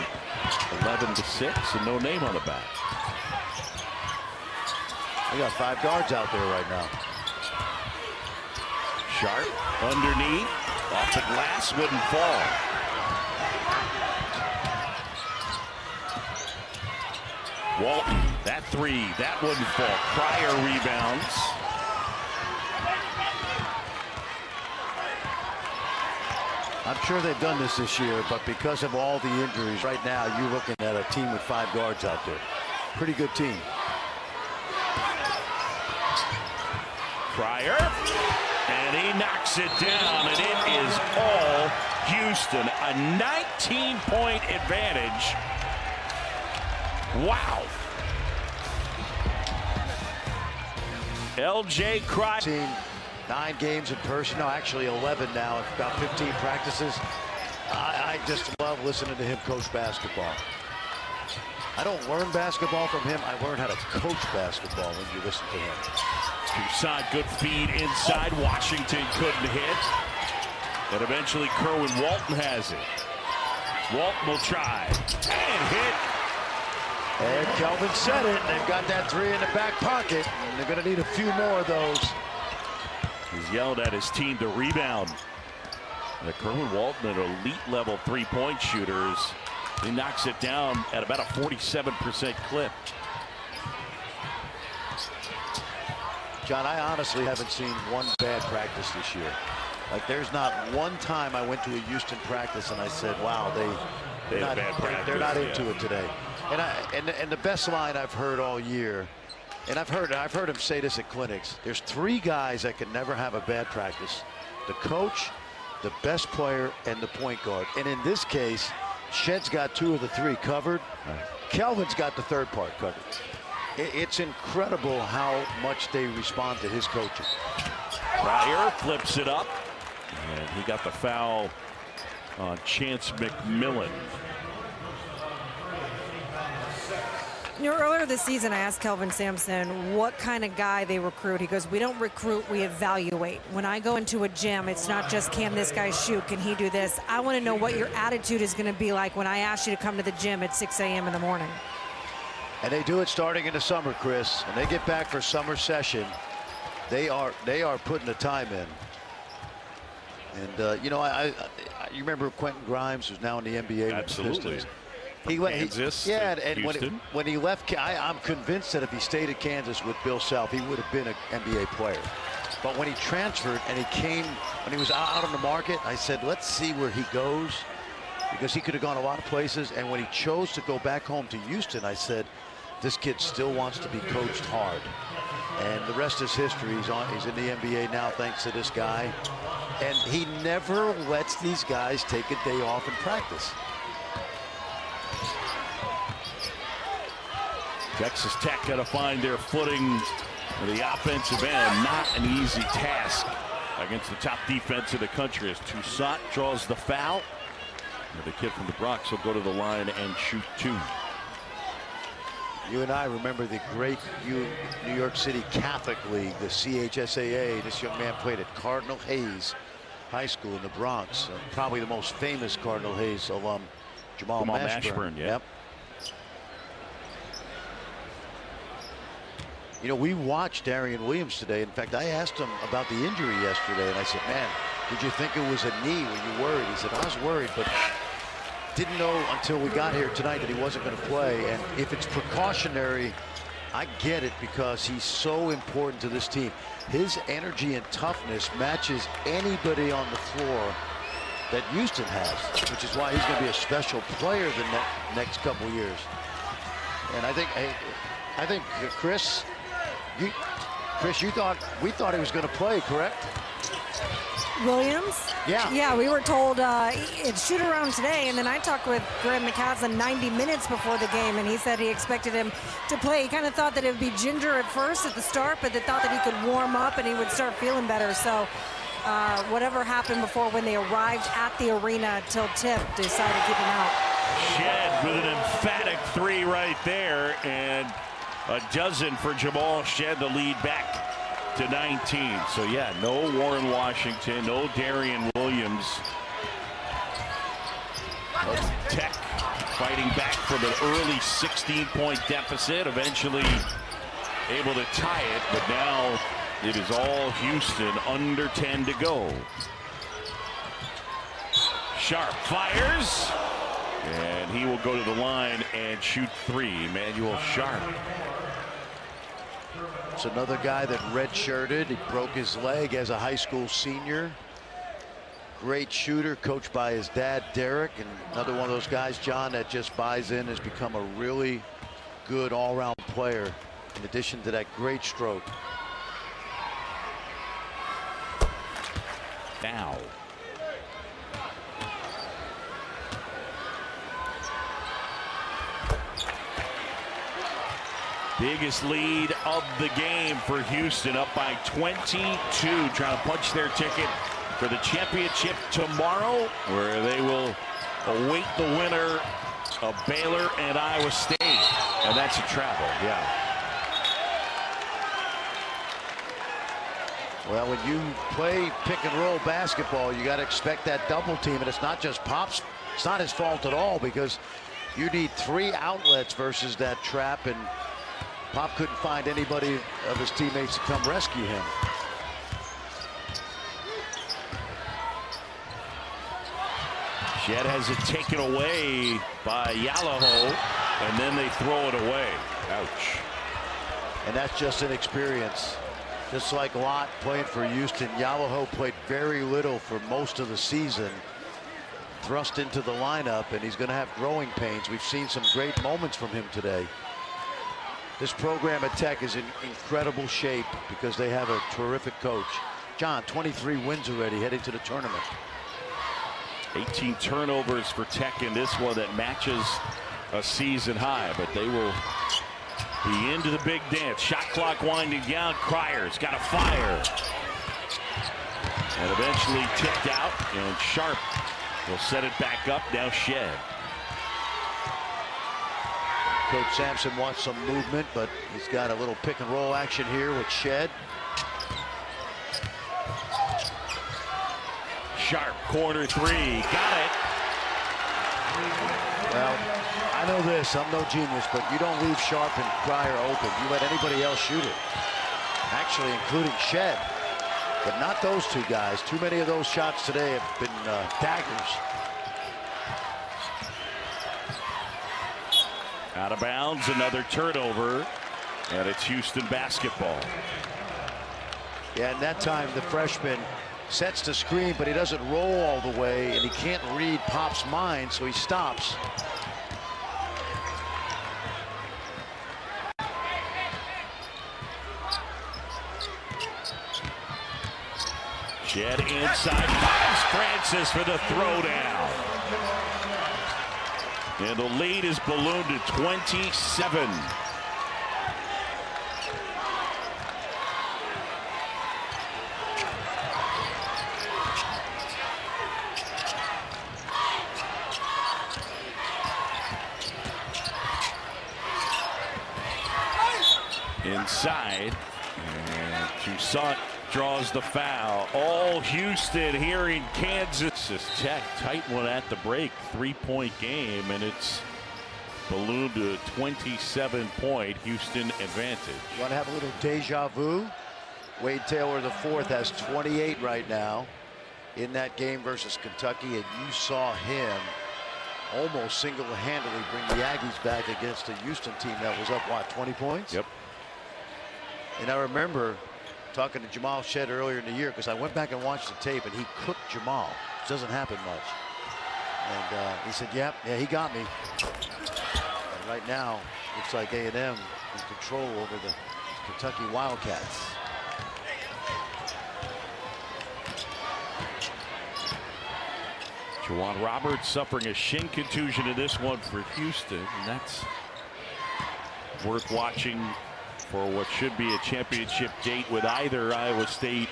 11 to 6 and no name on the back. We got 5 guards out there right now. Sharp underneath, off the glass, wouldn't fall. Walton, that 3, that wouldn't fall. Pryor rebounds. I'm sure they've done this year, but because of all the injuries, right now you're looking at a team with 5 guards out there. Pretty good team. Pryor, and he knocks it down, and it is all Houston. A 19-point advantage. Wow. LJ Cry. Seen 9 games in person, no, actually 11 now, about 15 practices. I just love listening to him coach basketball. I don't learn basketball from him, I learn how to coach basketball when you listen to him. Toussaint, good feed inside. Washington couldn't hit. And eventually Kerwin Walton has it. Walton will try and hit. And Kelvin said it. They've got that 3 in the back pocket. And they're going to need a few more of those. He's yelled at his team to rebound. Kerwin Walton, an elite level 3-point shooters. He knocks it down at about a 47% clip. John, I honestly haven't seen one bad practice this year. Like, there's not one time I went to a Houston practice and I said, wow, they're not into it today. And the best line I've heard all year, and I've heard him say this at clinics, there's 3 guys that can never have a bad practice: the coach, the best player, and the point guard. And in this case, Shed's got 2 of the 3 covered. Kelvin's got the 3rd part covered. It's incredible how much they respond to his coaching. Pryor flips it up, and he got the foul on Chance McMillan. You know, earlier this season, I asked Kelvin Sampson what kind of guy they recruit. He goes, we don't recruit, we evaluate. When I go into a gym, it's not just, can this guy shoot, can he do this? I want to know what your attitude is going to be like when I ask you to come to the gym at 6 a.m. in the morning. And they do it starting in the summer, Chris. When they get back for summer session, they are putting the time in. And you know, you remember Quentin Grimes, who's now in the NBA. Absolutely. He went, Kansas, yeah, and when he left, I'm convinced that if he stayed at Kansas with Bill Self, he would have been an NBA player. But when he transferred and he came, when he was out on the market, I said, let's see where he goes, because he could have gone a lot of places. And when he chose to go back home to Houston, I said, this kid still wants to be coached hard. And the rest is history. He's in the NBA now thanks to this guy. And he never lets these guys take a day off in practice. Texas Tech got to find their footing for the offensive end. Not an easy task against the top defense in the country as Toussaint draws the foul. And the kid from the Bronx will go to the line and shoot 2. You and I remember the great New York City Catholic League, the CHSAA. This young man played at Cardinal Hayes High School in the Bronx. Probably the most famous Cardinal Hayes alum, Jamal Mashburn. Yeah. Yep. You know, we watched Darian Williams today. In fact, I asked him about the injury yesterday, and I said, man, did you think it was a knee? Were you worried? He said, I was worried, but didn't know until we got here tonight that he wasn't going to play. And if it's precautionary, I get it, because he's so important to this team. His energy and toughness matches anybody on the floor that Houston has, which is why he's going to be a special player the next couple years. And I think Chris, we thought he was going to play, correct? Williams? Yeah. Yeah, we were told it's shoot around today, and then I talked with Graham McCaslin 90 minutes before the game, and he said he expected him to play. He kind of thought that it would be Ginger at first at the start, but they thought that he could warm up and he would start feeling better. So whatever happened before when they arrived at the arena till tip, decided to keep him out. Shed with an emphatic 3 right there, and a dozen for Jamal Shed to lead back to 19. So yeah, no Warren Washington, no Darian Williams. Tech fighting back from an early 16-point deficit, eventually able to tie it, but now it is all Houston, under 10 to go. Sharp fires, and he will go to the line and shoot three. Emmanuel Sharp. It's another guy that redshirted. He broke his leg as a high school senior. Great shooter, coached by his dad, Derek, and another one of those guys, John, that just buys in, has become a really good all-around player, in addition to that great stroke. Now. Biggest lead of the game for Houston, up by 22, trying to punch their ticket for the championship tomorrow, where they will await the winner of Baylor and Iowa State. And that's a travel, yeah. Well, when you play pick and roll basketball, you got to expect that double team, and it's not just Pop's. It's not his fault at all, because you need 3 outlets versus that trap, and Pop couldn't find anybody of his teammates to come rescue him. Shed has it taken away by Yalaho, and then they throw it away. Ouch. And that's just inexperience. Just like Lott playing for Houston, Yalaho played very little for most of the season. Thrust into the lineup, and he's going to have growing pains. We've seen some great moments from him today. This program at Tech is in incredible shape because they have a terrific coach. John, 23 wins already heading to the tournament. 18 turnovers for Tech in this one, that matches a season high, but they will be into the big dance. Shot clock winding down. Cryer's got a fire, and eventually tipped out, and Sharp will set it back up. Now Shed. Coach Sampson wants some movement, but he's got a little pick and roll action here with Shed. Sharp, corner three, got it. Well, I know this, I'm no genius, but you don't leave Sharp and Cryer open. You let anybody else shoot it. Actually, including Shed, but not those two guys. Too many of those shots today have been daggers. Out of bounds, another turnover, and it's Houston basketball. Yeah, and that time the freshman sets the screen, but he doesn't roll all the way, and he can't read Pop's mind, so he stops. Shed inside, finds Francis for the throwdown. And the lead is ballooned to 27. Inside, and Toussaint draws the foul. All Houston here in Kansas. This Tech, tight one at the break, 3-point game, and it's ballooned to a 27-point Houston advantage. You want to have a little deja vu? Wade Taylor IV has 28 right now in that game versus Kentucky, and you saw him almost single-handedly bring the Aggies back against a Houston team that was up, what, 20 points? Yep. And I remember talking to Jamal Shed earlier in the year, because I went back and watched the tape, and he cooked Jamal, which doesn't happen much. And he said, yeah, he got me. And right now, looks like A&M in control over the Kentucky Wildcats. Juwan Roberts suffering a shin contusion in this one for Houston, and that's worth watching for what should be a championship date with either Iowa State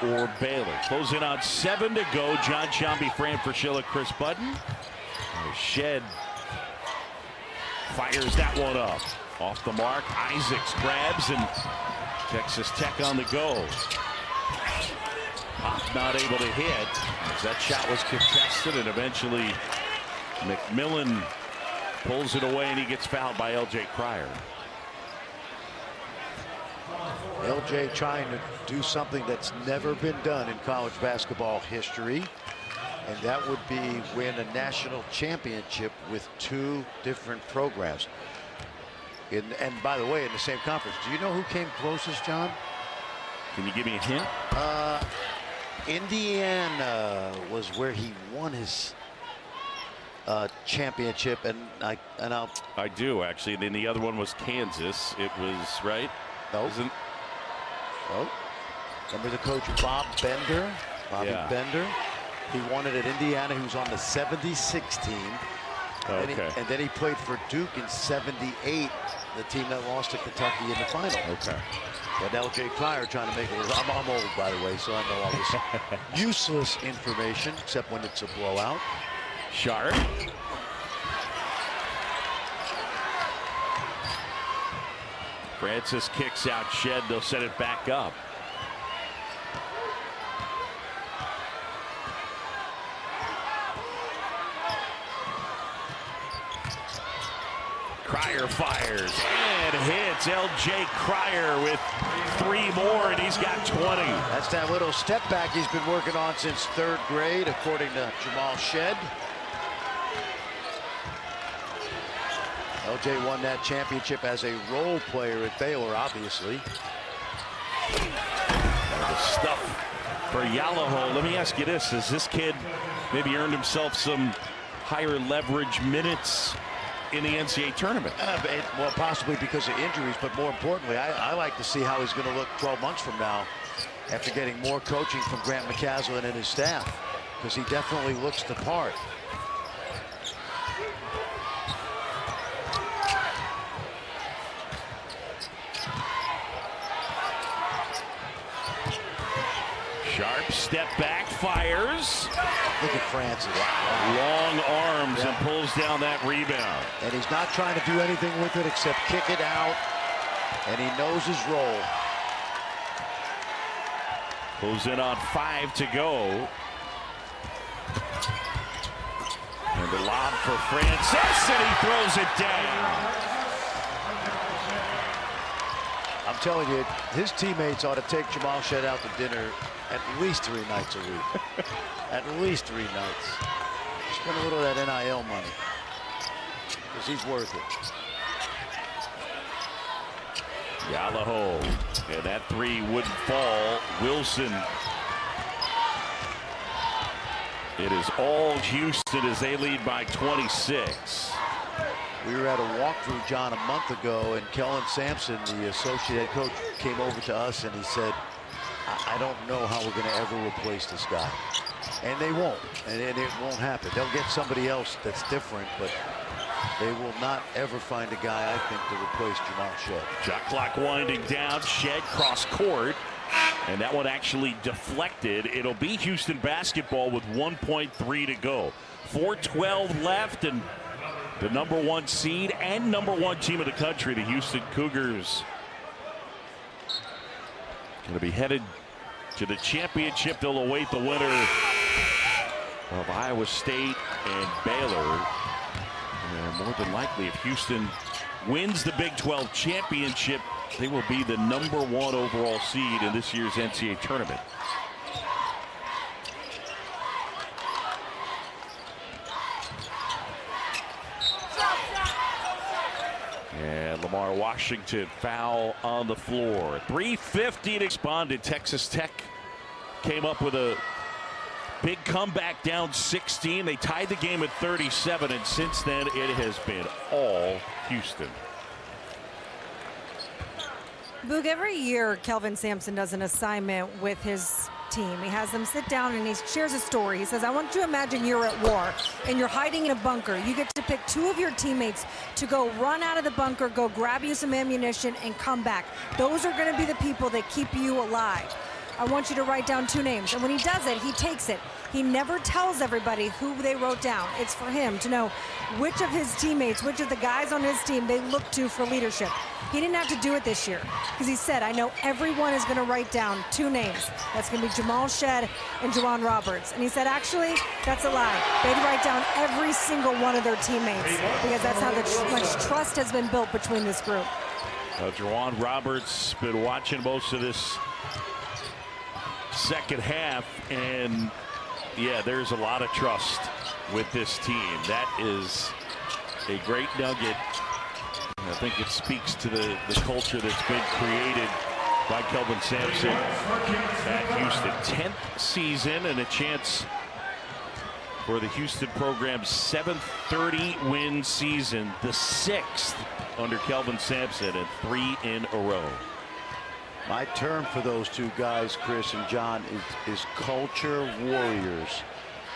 or Baylor. Closing on 7 to go. John Shambi, Fran Fraschilla, Chris Budden. Shed fires that one up. Off the mark, Isaacs grabs, and Texas Tech on the go. Pop not able to hit, as that shot was contested, and eventually McMillan pulls it away, and he gets fouled by L.J. Cryer. LJ trying to do something that's never been done in college basketball history, and that would be win a national championship with 2 different programs. And by the way, in the same conference. Do you know who came closest, John? Can you give me a hint? Indiana was where he won his championship, and I do actually. And then the other one was Kansas. It was right. No. Oh, remember the coach Bob Bender? Bobby Bender. He won it at Indiana. He was on the '76 team. Okay. And then he played for Duke in '78, the team that lost to Kentucky in the final. Okay. But L.J. Cryer trying to make it. I'm old, by the way, so I know all this useless information, except when it's a blowout. Sharp. Francis kicks out Shed. They'll set it back up. Cryer fires and hits. L.J. Cryer with 3 more, and he's got 20. That's that little step back he's been working on since 3rd grade, according to Jamal Shed. L.J. won that championship as a role player at Baylor, obviously. The stuff for Yalaho. Let me ask you this. Has this kid maybe earned himself some higher leverage minutes in the NCAA tournament? Well, possibly because of injuries, but more importantly, I like to see how he's going to look 12 months from now after getting more coaching from Grant McCaslin and his staff, because he definitely looks the part. Sharp step back, fires. Look at Francis. Wow. Long arms and pulls down that rebound. And he's not trying to do anything with it except kick it out. And he knows his role. Pulls in on 5 to go. And the lob for Francis, and he throws it down. I'm telling you, his teammates ought to take Jamal Shed out to dinner at least 3 nights a week. At least 3 nights. Spend a little of that NIL money, because he's worth it. Yalaho, and that 3 wouldn't fall. Wilson. It is all Houston as they lead by 26. We were at a walkthrough, John, a month ago, and Kellen Sampson, the associate head coach, came over to us and he said, I don't know how we're going to ever replace this guy. And they won't, and it won't happen. They'll get somebody else that's different, but they will not ever find a guy, I think, to replace Jamal Shed. Shot clock winding down. Shed cross court, and that one actually deflected. It'll be Houston basketball with 1.3 to go. 4:12 left, and the #1 seed and #1 team of the country, the Houston Cougars, going to be headed to the championship. They'll await the winner of Iowa State and Baylor. And more than likely, if Houston wins the Big 12 championship, they will be the #1 overall seed in this year's NCAA tournament. And Lamar Washington foul on the floor. 3:50 to respond. Texas Tech came up with a big comeback down 16. They tied the game at 37, and since then it has been all Houston. Boog, every year Kelvin Sampson does an assignment with his team. He has them sit down and he shares a story. He says, I want you to imagine you're at war and you're hiding in a bunker. You get to pick 2 of your teammates to go run out of the bunker, go grab you some ammunition, and come back. Those are going to be the people that keep you alive. I want you to write down 2 names. And when he does it, he takes it. He never tells everybody who they wrote down. It's for him to know which of his teammates, which of the guys on his team they look to for leadership. He didn't have to do it this year because he said, I know everyone is going to write down 2 names. That's going to be Jamal Shead and Juwan Roberts. And he said, actually, that's a lie. They'd write down every single one of their teammates because that's how much trust has been built between this group. Juwan Roberts been watching most of this second half, and yeah, there's a lot of trust with this team. That is a great nugget. I think it speaks to the culture that's been created by Kelvin Sampson at Houston. 10th season and a chance for the Houston program's 7th 30-win season, the 6th under Kelvin Sampson, and 3 in a row. My term for those 2 guys, Chris and John, is culture warriors.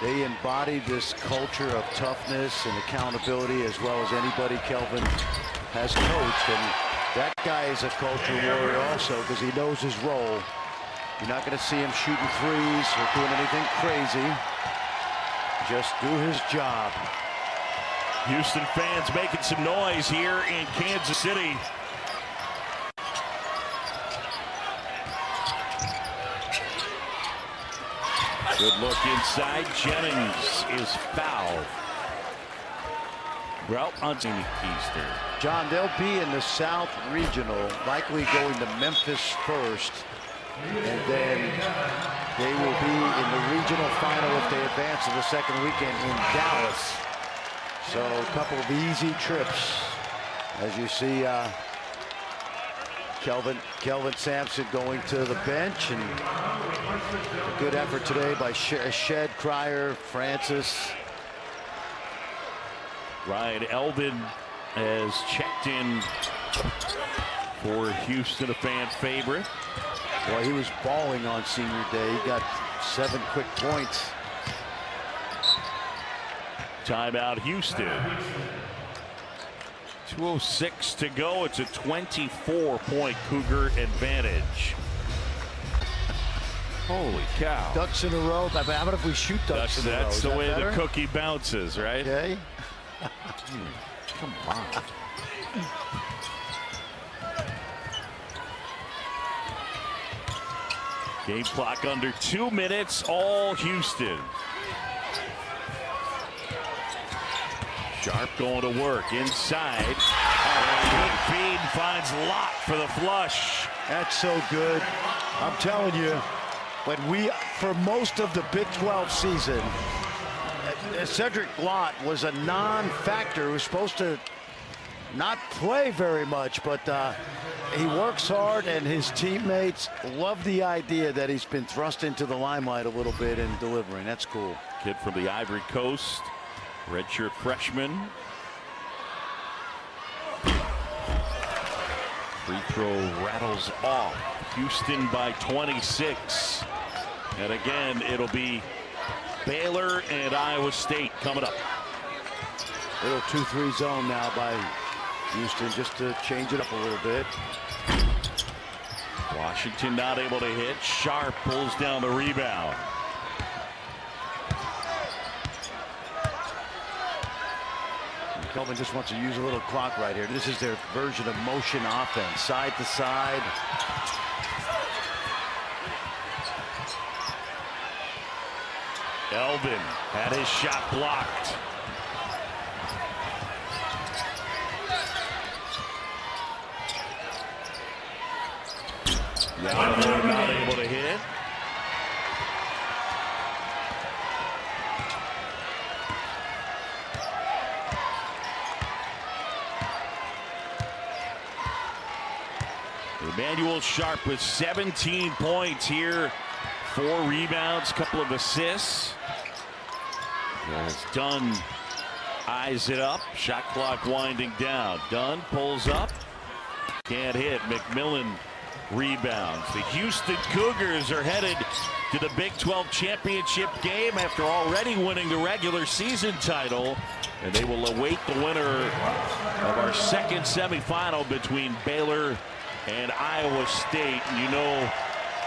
They embody this culture of toughness and accountability as well as anybody Kelvin has coached. And that guy is a culture warrior also because he knows his role. You're not going to see him shooting threes or doing anything crazy. Just do his job. Houston fans making some noise here in Kansas City. Good look inside. Jennings is fouled. Well, on Eastern. John, they'll be in the South Regional, likely going to Memphis first. And then they will be in the regional final if they advance to the second weekend in Dallas. So a couple of easy trips. As you see, Kelvin Sampson going to the bench, and a good effort today by Shed, Cryer, Francis. Ryan Elvin has checked in for Houston, a fan favorite. Boy, he was balling on senior day. He got 7 quick points. Timeout, Houston. 2:06 to go. It's a 24-point Cougar advantage. Holy cow. Ducks in a row. How about if we shoot ducks in a row? That's the way better? the cookie bounces, right? Okay. Come on. Game clock under 2 minutes. All Houston. Sharp going to work inside. Good feed, finds Lott for the flush. That's so good. I'm telling you, for most of the Big 12 season, Cedric Lott was a non-factor. He was supposed to not play very much, but he works hard, and his teammates love the idea that he's been thrust into the limelight a little bit and delivering. That's cool. Kid from the Ivory Coast, redshirt freshman. Free throw rattles off. Houston by 26. And again, it'll be Baylor and Iowa State coming up. Little 2-3 zone now by Houston just to change it up a little bit. Washington not able to hit. Sharp pulls down the rebound. Kelvin just wants to use a little clock right here. This is their version of motion offense, side to side. Elvin had his shot blocked. Not able to hit. Emmanuel Sharp with 17 points here. 4 rebounds, couple of assists. As Dunn eyes it up. Shot clock winding down. Dunn pulls up. Can't hit. McMillan rebounds. The Houston Cougars are headed to the Big 12 championship game after already winning the regular season title. And they will await the winner of our second semifinal between Baylor and Iowa State. And you know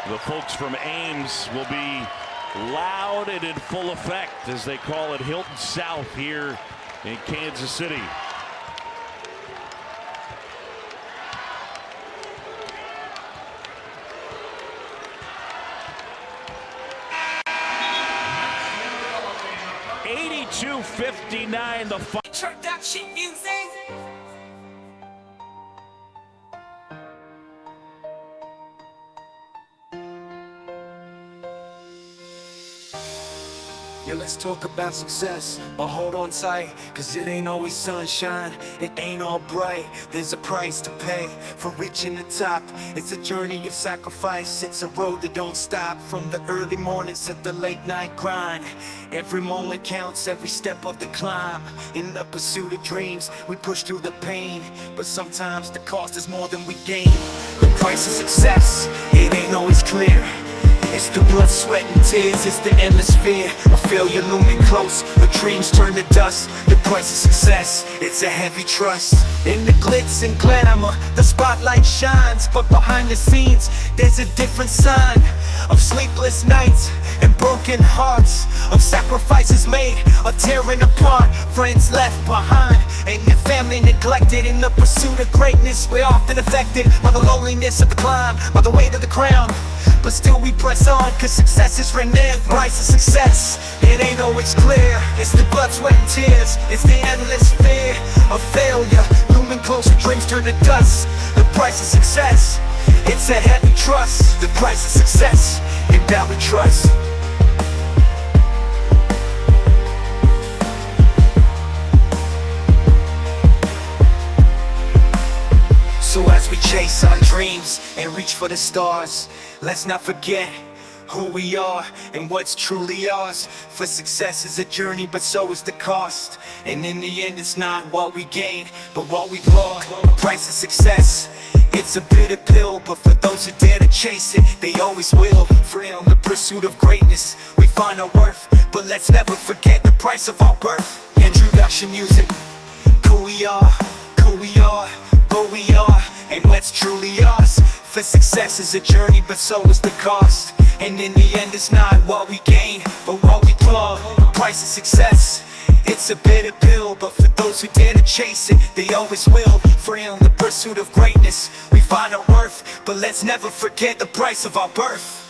The folks from Ames will be loud and in full effect as they call it Hilton South here in Kansas City. $82-59 the final. Introduction music. Yeah, let's talk about success, but hold on tight, cause it ain't always sunshine, it ain't all bright. There's a price to pay for reaching the top. It's a journey of sacrifice, it's a road that don't stop. From the early mornings to the late night grind, every moment counts, every step of the climb. In the pursuit of dreams, we push through the pain, but sometimes the cost is more than we gain. The price of success, it ain't always clear. It's the blood, sweat, and tears, it's the endless fear of failure looming close, the dreams turn to dust. The price of success, it's a heavy trust. In the glitz and glamour, the spotlight shines, but behind the scenes, there's a different sign of sleepless nights and broken hearts, of sacrifices made or tearing apart, friends left behind, and your family neglected. In the pursuit of greatness, we're often affected by the loneliness of the climb, by the weight of the crown. But still we press on, cause success is reneged. Price of success, it ain't always clear. It's the blood, sweat, and tears, it's the endless fear of failure looming closer, dreams turn to dust. The price of success, it's a heavy trust. The price of success, in that we trust. So as we chase our dreams and reach for the stars, let's not forget who we are and what's truly ours. For success is a journey, but so is the cost. And in the end, it's not what we gain, but what we've lost. The price of success, it's a bitter pill, but for those who dare to chase it, they always will. For in the pursuit of greatness, we find our worth, but let's never forget the price of our birth. Introduction music, who we are, who we are, who we are, and what's truly ours. For success is a journey, but so is the cost. And in the end, it's not what we gain, but what we lost. The price of success, it's a bitter pill, but for those who dare to chase it, they always will. For in the pursuit of greatness, we find our worth, but let's never forget the price of our birth.